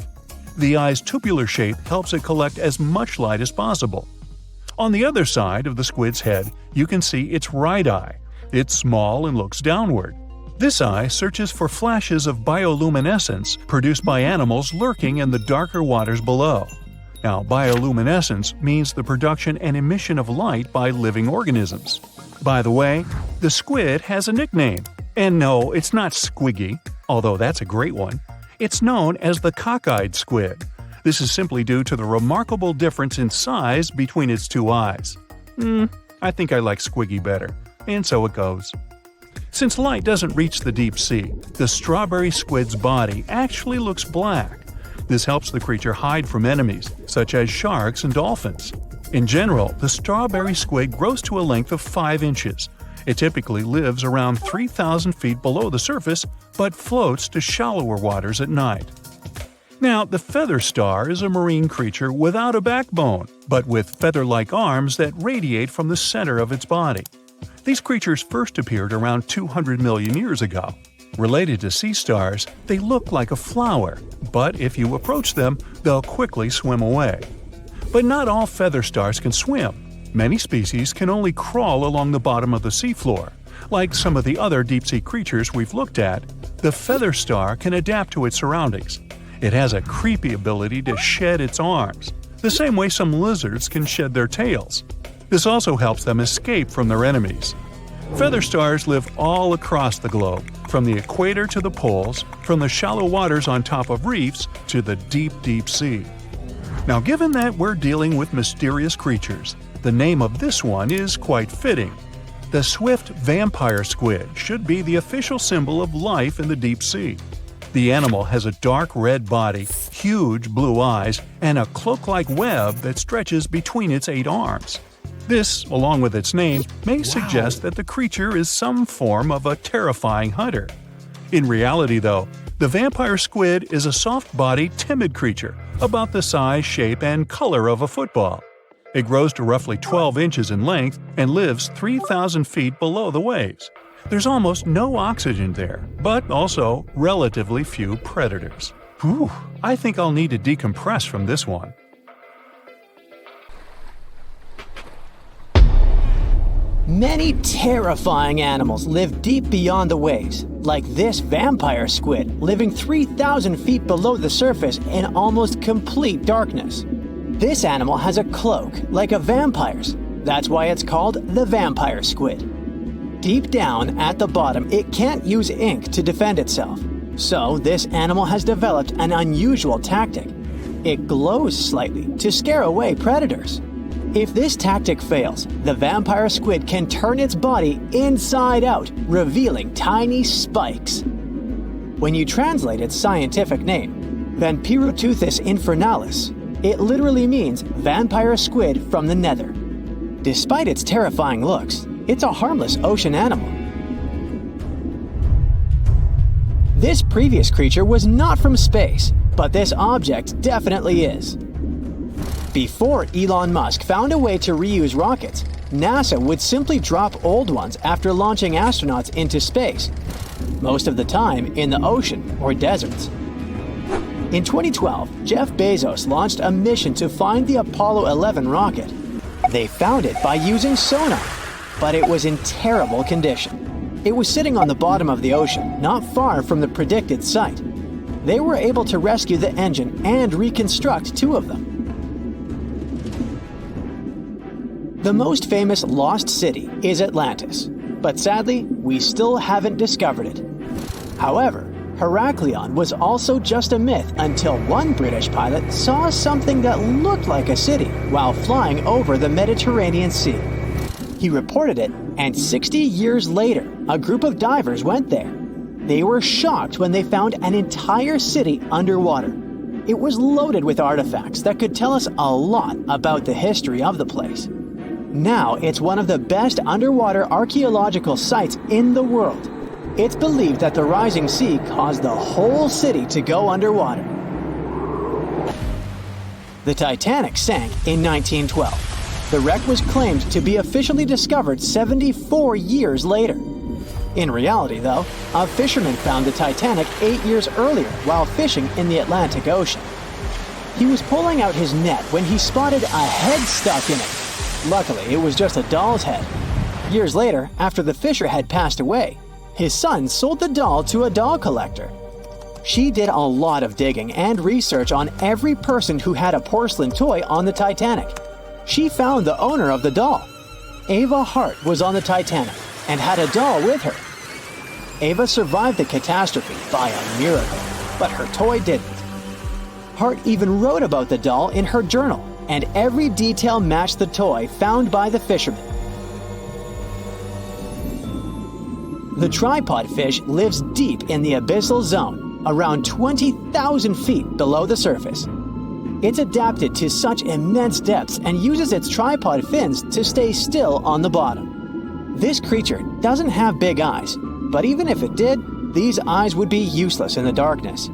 The eye's tubular shape helps it collect as much light as possible. On the other side of the squid's head, you can see its right eye. It's small and looks downward. This eye searches for flashes of bioluminescence produced by animals lurking in the darker waters below. Now, bioluminescence means the production and emission of light by living organisms. By the way, the squid has a nickname. And no, it's not Squiggy, although that's a great one. It's known as the cockeyed squid. This is simply due to the remarkable difference in size between its 2 eyes. I think I like Squiggy better, and so it goes. Since light doesn't reach the deep sea, the strawberry squid's body actually looks black. This helps the creature hide from enemies, such as sharks and dolphins. In general, the strawberry squid grows to a length of 5 inches. It typically lives around 3,000 feet below the surface, but floats to shallower waters at night. Now, the feather star is a marine creature without a backbone, but with feather-like arms that radiate from the center of its body. These creatures first appeared around 200 million years ago. Related to sea stars, they look like a flower, but if you approach them, they'll quickly swim away. But not all feather stars can swim. Many species can only crawl along the bottom of the seafloor. Like some of the other deep-sea creatures we've looked at, the feather star can adapt to its surroundings. It has a creepy ability to shed its arms, the same way some lizards can shed their tails. This also helps them escape from their enemies. Feather stars live all across the globe, from the equator to the poles, from the shallow waters on top of reefs to the deep, deep sea. Now, given that we're dealing with mysterious creatures, the name of this one is quite fitting. The swift vampire squid should be the official symbol of life in the deep sea. The animal has a dark red body, huge blue eyes, and a cloak-like web that stretches between its 8 arms. This, along with its name, may suggest that the creature is some form of a terrifying hunter. In reality, though, the vampire squid is a soft-bodied, timid creature, about the size, shape, and color of a football. It grows to roughly 12 inches in length and lives 3,000 feet below the waves. There's almost no oxygen there, but also relatively few predators. Whew, I think I'll need to decompress from this one. Many terrifying animals live deep beyond the waves, like this vampire squid living 3,000 feet below the surface in almost complete darkness. This animal has a cloak, like a vampire's. That's why it's called the vampire squid. Deep down at the bottom, it can't use ink to defend itself. So this animal has developed an unusual tactic. It glows slightly to scare away predators. If this tactic fails, the vampire squid can turn its body inside out, revealing tiny spikes. When you translate its scientific name, Vampiroteuthis infernalis, it literally means vampire squid from the nether. Despite its terrifying looks, it's a harmless ocean animal. This previous creature was not from space, but this object definitely is. Before Elon Musk found a way to reuse rockets, NASA would simply drop old ones after launching astronauts into space, most of the time in the ocean or deserts. In 2012, Jeff Bezos launched a mission to find the Apollo 11 rocket. They found it by using sonar, but it was in terrible condition. It was sitting on the bottom of the ocean, not far from the predicted site. They were able to rescue the engine and reconstruct 2 of them. The most famous lost city is Atlantis, but sadly, we still haven't discovered it. However, Heraklion was also just a myth until one British pilot saw something that looked like a city while flying over the Mediterranean Sea. He reported it, and 60 years later, a group of divers went there. They were shocked when they found an entire city underwater. It was loaded with artifacts that could tell us a lot about the history of the place. Now it's one of the best underwater archaeological sites in the world. It's believed that the rising sea caused the whole city to go underwater. The Titanic sank in 1912. The wreck was claimed to be officially discovered 74 years later. In reality, though, a fisherman found the Titanic 8 years earlier while fishing in the Atlantic Ocean. He was pulling out his net when he spotted a head stuck in it. Luckily, it was just a doll's head. Years later, after the fisher had passed away, his son sold the doll to a doll collector. She did a lot of digging and research on every person who had a porcelain toy on the Titanic. She found the owner of the doll. Ava Hart was on the Titanic and had a doll with her. Ava survived the catastrophe by a miracle, but her toy didn't. Hart even wrote about the doll in her journal, and every detail matched the toy found by the fisherman. The tripod fish lives deep in the abyssal zone, around 20,000 feet below the surface. It's adapted to such immense depths and uses its tripod fins to stay still on the bottom. This creature doesn't have big eyes, but even if it did, these eyes would be useless in the darkness.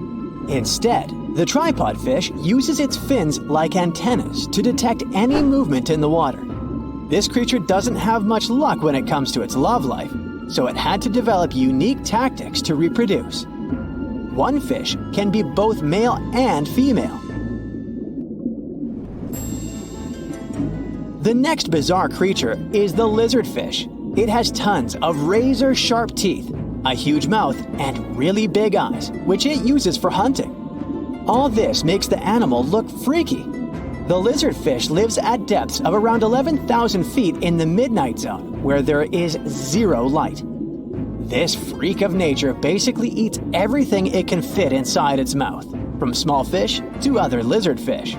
Instead, the tripod fish uses its fins like antennas to detect any movement in the water. This creature doesn't have much luck when it comes to its love life, so it had to develop unique tactics to reproduce. One fish can be both male and female. The next bizarre creature is the lizardfish. It has tons of razor-sharp teeth, a huge mouth, and really big eyes, which it uses for hunting. All this makes the animal look freaky. The lizardfish lives at depths of around 11,000 feet in the midnight zone, where there is zero light. This freak of nature basically eats everything it can fit inside its mouth, from small fish to other lizardfish.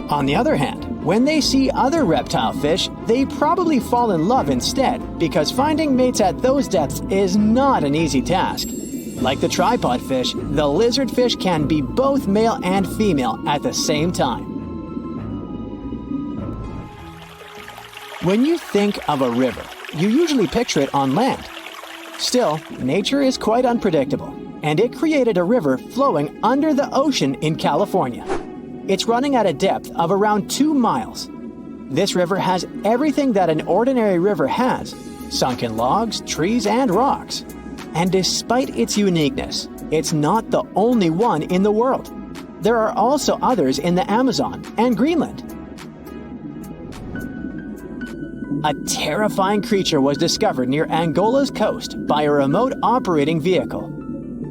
On the other hand, when they see other reptile fish, they probably fall in love instead, because finding mates at those depths is not an easy task. Like the tripod fish, the lizardfish can be both male and female at the same time. When you think of a river, you usually picture it on land. Still, nature is quite unpredictable, and it created a river flowing under the ocean in California. It's running at a depth of around 2 miles. This river has everything that an ordinary river has: sunken logs, trees, and rocks. And despite its uniqueness, it's not the only one in the world. There are also others in the Amazon and Greenland. A terrifying creature was discovered near Angola's coast by a remote operating vehicle.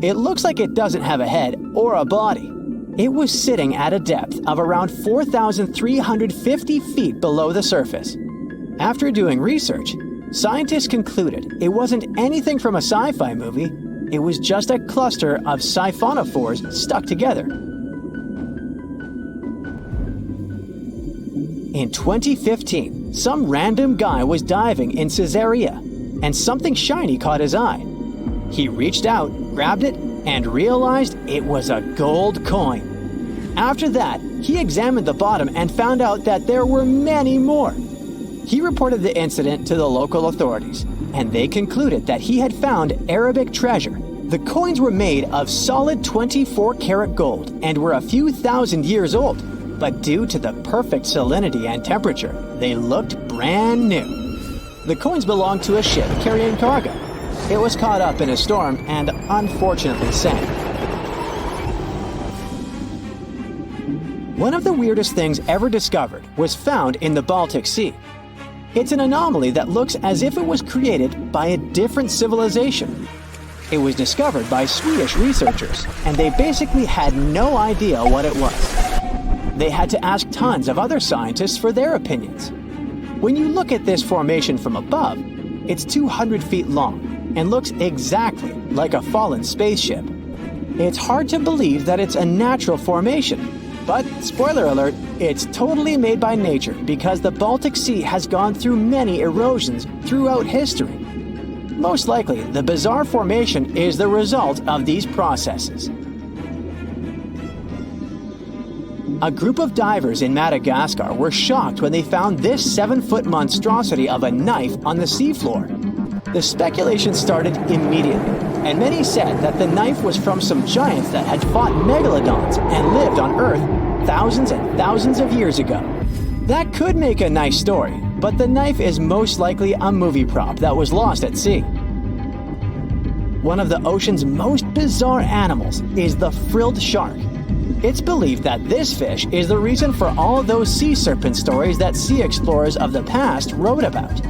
It looks like it doesn't have a head or a body. It was sitting at a depth of around 4,350 feet below the surface. After doing research, scientists concluded it wasn't anything from a sci-fi movie. It was just a cluster of siphonophores stuck together. In 2015, some random guy was diving in Caesarea, and something shiny caught his eye. He reached out, grabbed it, and realized it was a gold coin. After that, he examined the bottom and found out that there were many more. He reported the incident to the local authorities, and they concluded that he had found Arabic treasure. The coins were made of solid 24-karat gold and were a few thousand years old, but due to the perfect salinity and temperature, they looked brand new. The coins belonged to a ship carrying cargo. It was caught up in a storm and unfortunately sank. One of the weirdest things ever discovered was found in the Baltic Sea. It's an anomaly that looks as if it was created by a different civilization. It was discovered by Swedish researchers, and they basically had no idea what it was. They had to ask tons of other scientists for their opinions. When you look at this formation from above, it's 200 feet long and looks exactly like a fallen spaceship. It's hard to believe that it's a natural formation. But, spoiler alert, it's totally made by nature because the Baltic Sea has gone through many erosions throughout history. Most likely, the bizarre formation is the result of these processes. A group of divers in Madagascar were shocked when they found this 7-foot monstrosity of a knife on the seafloor. The speculation started immediately, and many said that the knife was from some giants that had fought megalodons and lived on Earth thousands and thousands of years ago. That could make a nice story, but the knife is most likely a movie prop that was lost at sea. One of the ocean's most bizarre animals is the frilled shark. It's believed that this fish is the reason for all those sea serpent stories that sea explorers of the past wrote about.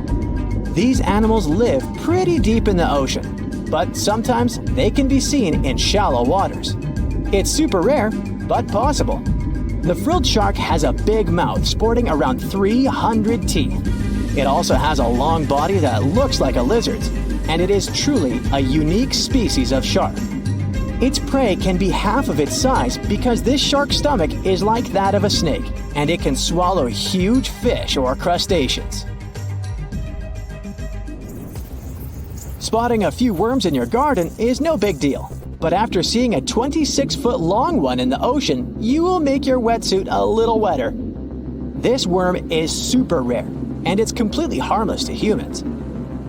These animals live pretty deep in the ocean, but sometimes they can be seen in shallow waters. It's super rare, but possible. The frilled shark has a big mouth sporting around 300 teeth. It also has a long body that looks like a lizard's, and it is truly a unique species of shark. Its prey can be half of its size because this shark's stomach is like that of a snake, and it can swallow huge fish or crustaceans. Spotting a few worms in your garden is no big deal. But after seeing a 26-foot-long one in the ocean, you will make your wetsuit a little wetter. This worm is super rare, and it's completely harmless to humans.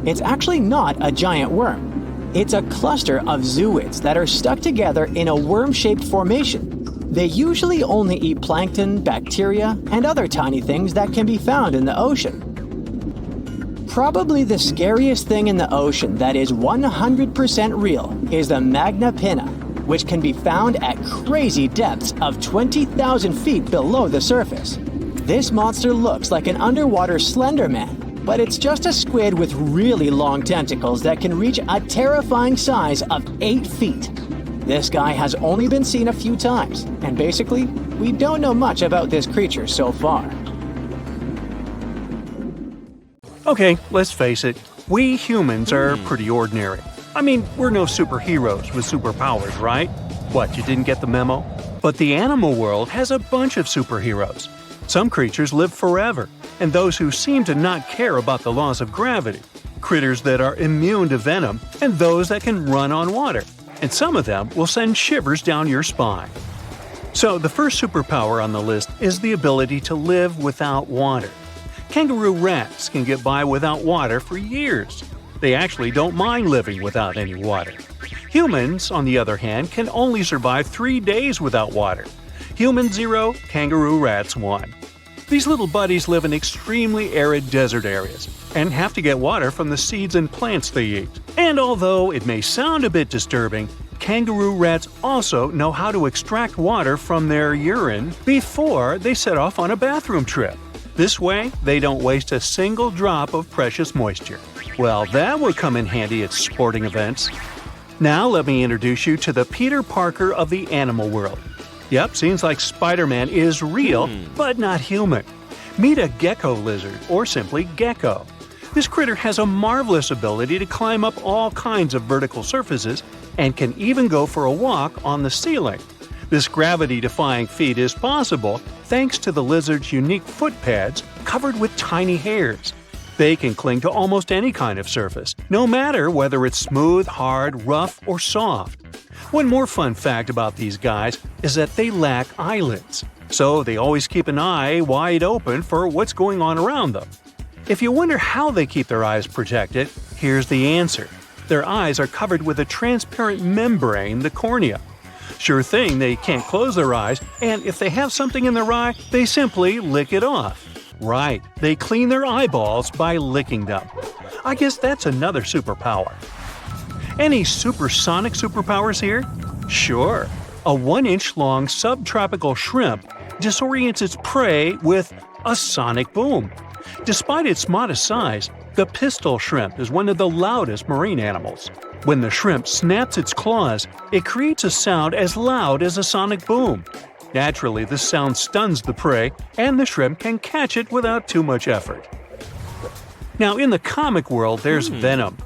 It's actually not a giant worm. It's a cluster of zooids that are stuck together in a worm-shaped formation. They usually only eat plankton, bacteria, and other tiny things that can be found in the ocean. Probably the scariest thing in the ocean that is 100% real is the magna pinna, which can be found at crazy depths of 20,000 feet below the surface. This monster looks like an underwater Slender Man, but it's just a squid with really long tentacles that can reach a terrifying size of 8 feet. This guy has only been seen a few times, and basically, we don't know much about this creature so far. Okay, let's face it, we humans are pretty ordinary. I mean, we're no superheroes with superpowers, right? What, you didn't get the memo? But the animal world has a bunch of superheroes. Some creatures live forever, and those who seem to not care about the laws of gravity. Critters that are immune to venom, and those that can run on water. and some of them will send shivers down your spine. So the first superpower on the list is the ability to live without water. Kangaroo rats can get by without water for years. They actually don't mind living without any water. Humans, on the other hand, can only survive 3 days without water. Humans 0, kangaroo rats 1. These little buddies live in extremely arid desert areas and have to get water from the seeds and plants they eat. And although it may sound a bit disturbing, kangaroo rats also know how to extract water from their urine before they set off on a bathroom trip. This way, they don't waste a single drop of precious moisture. Well, that would come in handy at sporting events. Now let me introduce you to the Peter Parker of the animal world. Yep, seems like Spider-Man is real, but not human. Meet a gecko lizard, or simply gecko. This critter has a marvelous ability to climb up all kinds of vertical surfaces and can even go for a walk on the ceiling. This gravity-defying feat is possible thanks to the lizard's unique foot pads covered with tiny hairs. They can cling to almost any kind of surface, no matter whether it's smooth, hard, rough, or soft. One more fun fact about these guys is that they lack eyelids, so they always keep an eye wide open for what's going on around them. If you wonder how they keep their eyes protected, here's the answer. Their eyes are covered with a transparent membrane, the cornea. Sure thing, they can't close their eyes, and if they have something in their eye, they simply lick it off. Right, they clean their eyeballs by licking them. I guess that's another superpower. Any supersonic superpowers here? Sure. A 1-inch long subtropical shrimp disorients its prey with a sonic boom. Despite its modest size, the pistol shrimp is one of the loudest marine animals. When the shrimp snaps its claws, it creates a sound as loud as a sonic boom. Naturally, this sound stuns the prey, and the shrimp can catch it without too much effort. Now, in the comic world, there's venom.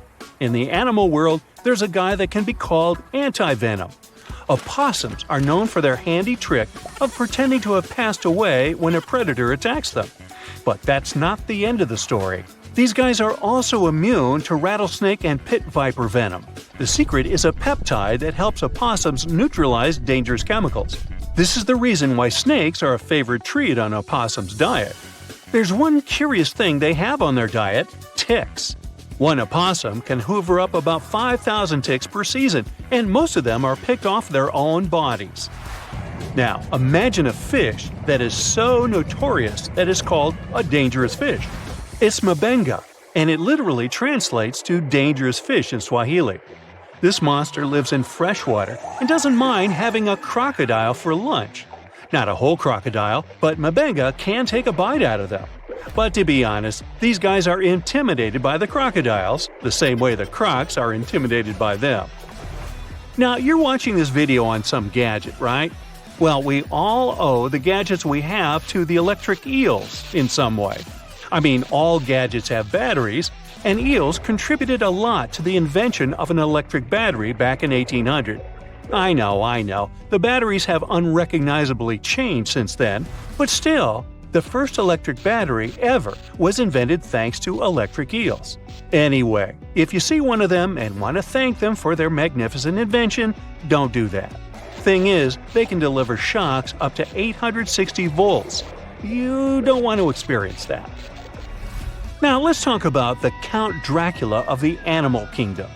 In the animal world, there's a guy that can be called anti-venom. Opossums are known for their handy trick of pretending to have passed away when a predator attacks them. But that's not the end of the story. These guys are also immune to rattlesnake and pit viper venom. The secret is a peptide that helps opossums neutralize dangerous chemicals. This is the reason why snakes are a favorite treat on opossums' diet. There's one curious thing they have on their diet: ticks. One opossum can hoover up about 5,000 ticks per season, and most of them are picked off their own bodies. Now, imagine a fish that is so notorious that it's called a dangerous fish. It's mabenga, and it literally translates to dangerous fish in Swahili. This monster lives in freshwater and doesn't mind having a crocodile for lunch. Not a whole crocodile, but mabenga can take a bite out of them. But to be honest, these guys are intimidated by the crocodiles, the same way the crocs are intimidated by them. Now, you're watching this video on some gadget, right? Well, we all owe the gadgets we have to the electric eels in some way. I mean, all gadgets have batteries, and eels contributed a lot to the invention of an electric battery back in 1800. I know, the batteries have unrecognizably changed since then, but still, the first electric battery ever was invented thanks to electric eels. Anyway, if you see one of them and want to thank them for their magnificent invention, don't do that. Thing is, they can deliver shocks up to 860 volts. You don't want to experience that. Now let's talk about the Count Dracula of the animal kingdom.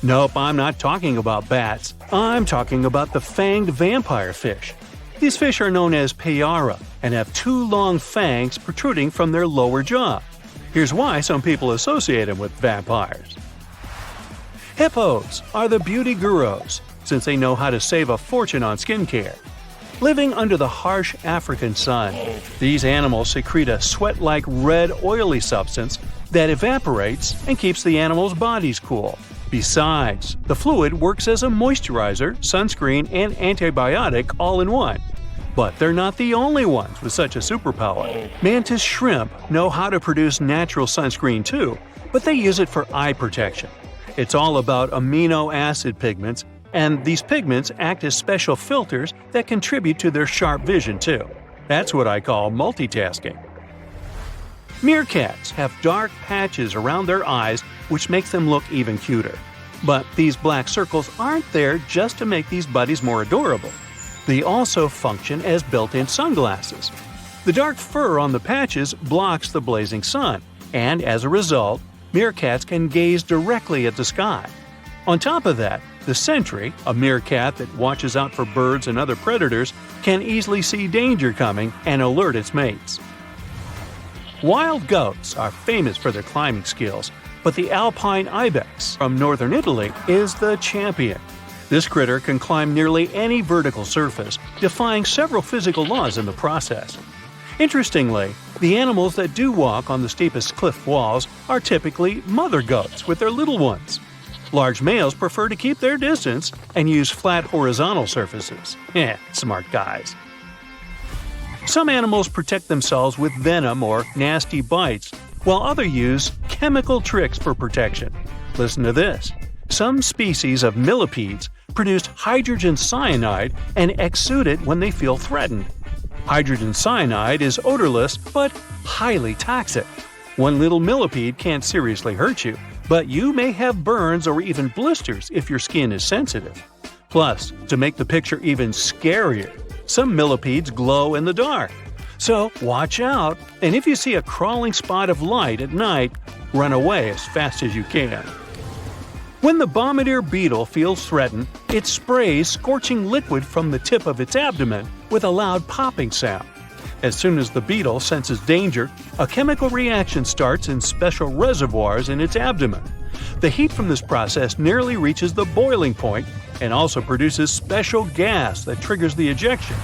Nope, I'm not talking about bats. I'm talking about the fanged vampire fish. These fish are known as payara and have 2 long fangs protruding from their lower jaw. Here's why some people associate them with vampires. Hippos are the beauty gurus, since they know how to save a fortune on skincare. Living under the harsh African sun, these animals secrete a sweat-like red oily substance that evaporates and keeps the animals' bodies cool. Besides, the fluid works as a moisturizer, sunscreen, and antibiotic all in one. But they're not the only ones with such a superpower. Mantis shrimp know how to produce natural sunscreen too, but they use it for eye protection. It's all about amino acid pigments, and these pigments act as special filters that contribute to their sharp vision too. That's what I call multitasking. Meerkats have dark patches around their eyes which makes them look even cuter. But these black circles aren't there just to make these buddies more adorable. They also function as built-in sunglasses. The dark fur on the patches blocks the blazing sun, and as a result, meerkats can gaze directly at the sky. On top of that, the sentry, a meerkat that watches out for birds and other predators, can easily see danger coming and alert its mates. Wild goats are famous for their climbing skills, but the alpine ibex from northern Italy is the champion. This critter can climb nearly any vertical surface, defying several physical laws in the process. Interestingly, the animals that do walk on the steepest cliff walls are typically mother goats with their little ones. Large males prefer to keep their distance and use flat horizontal surfaces. Smart guys. Some animals protect themselves with venom or nasty bites, while others use chemical tricks for protection. Listen to this. Some species of millipedes produce hydrogen cyanide and exude it when they feel threatened. Hydrogen cyanide is odorless but highly toxic. One little millipede can't seriously hurt you, but you may have burns or even blisters if your skin is sensitive. Plus, to make the picture even scarier, some millipedes glow in the dark. So watch out, and if you see a crawling spot of light at night, run away as fast as you can. When the bombardier beetle feels threatened, it sprays scorching liquid from the tip of its abdomen with a loud popping sound. As soon as the beetle senses danger, a chemical reaction starts in special reservoirs in its abdomen. The heat from this process nearly reaches the boiling point and also produces special gas that triggers the ejection.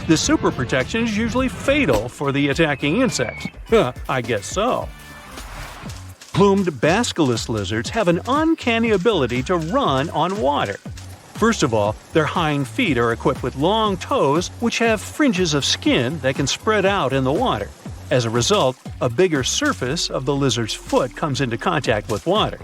This super protection is usually fatal for the attacking insects. I guess so. Plumed basilisk lizards have an uncanny ability to run on water. First of all, their hind feet are equipped with long toes which have fringes of skin that can spread out in the water. As a result, a bigger surface of the lizard's foot comes into contact with water.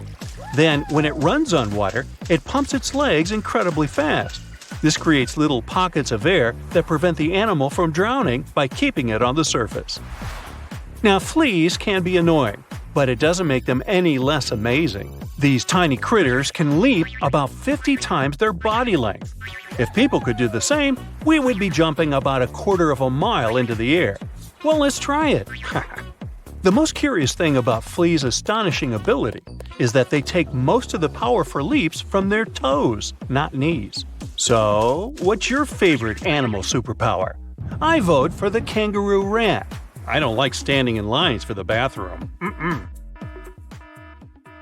Then, when it runs on water, it pumps its legs incredibly fast. This creates little pockets of air that prevent the animal from drowning by keeping it on the surface. Now, fleas can be annoying, but it doesn't make them any less amazing. These tiny critters can leap about 50 times their body length. If people could do the same, we would be jumping about a quarter of a mile into the air. Well, let's try it. The most curious thing about fleas' astonishing ability is that they take most of the power for leaps from their toes, not knees. So, what's your favorite animal superpower? I vote for the kangaroo rat. I don't like standing in lines for the bathroom.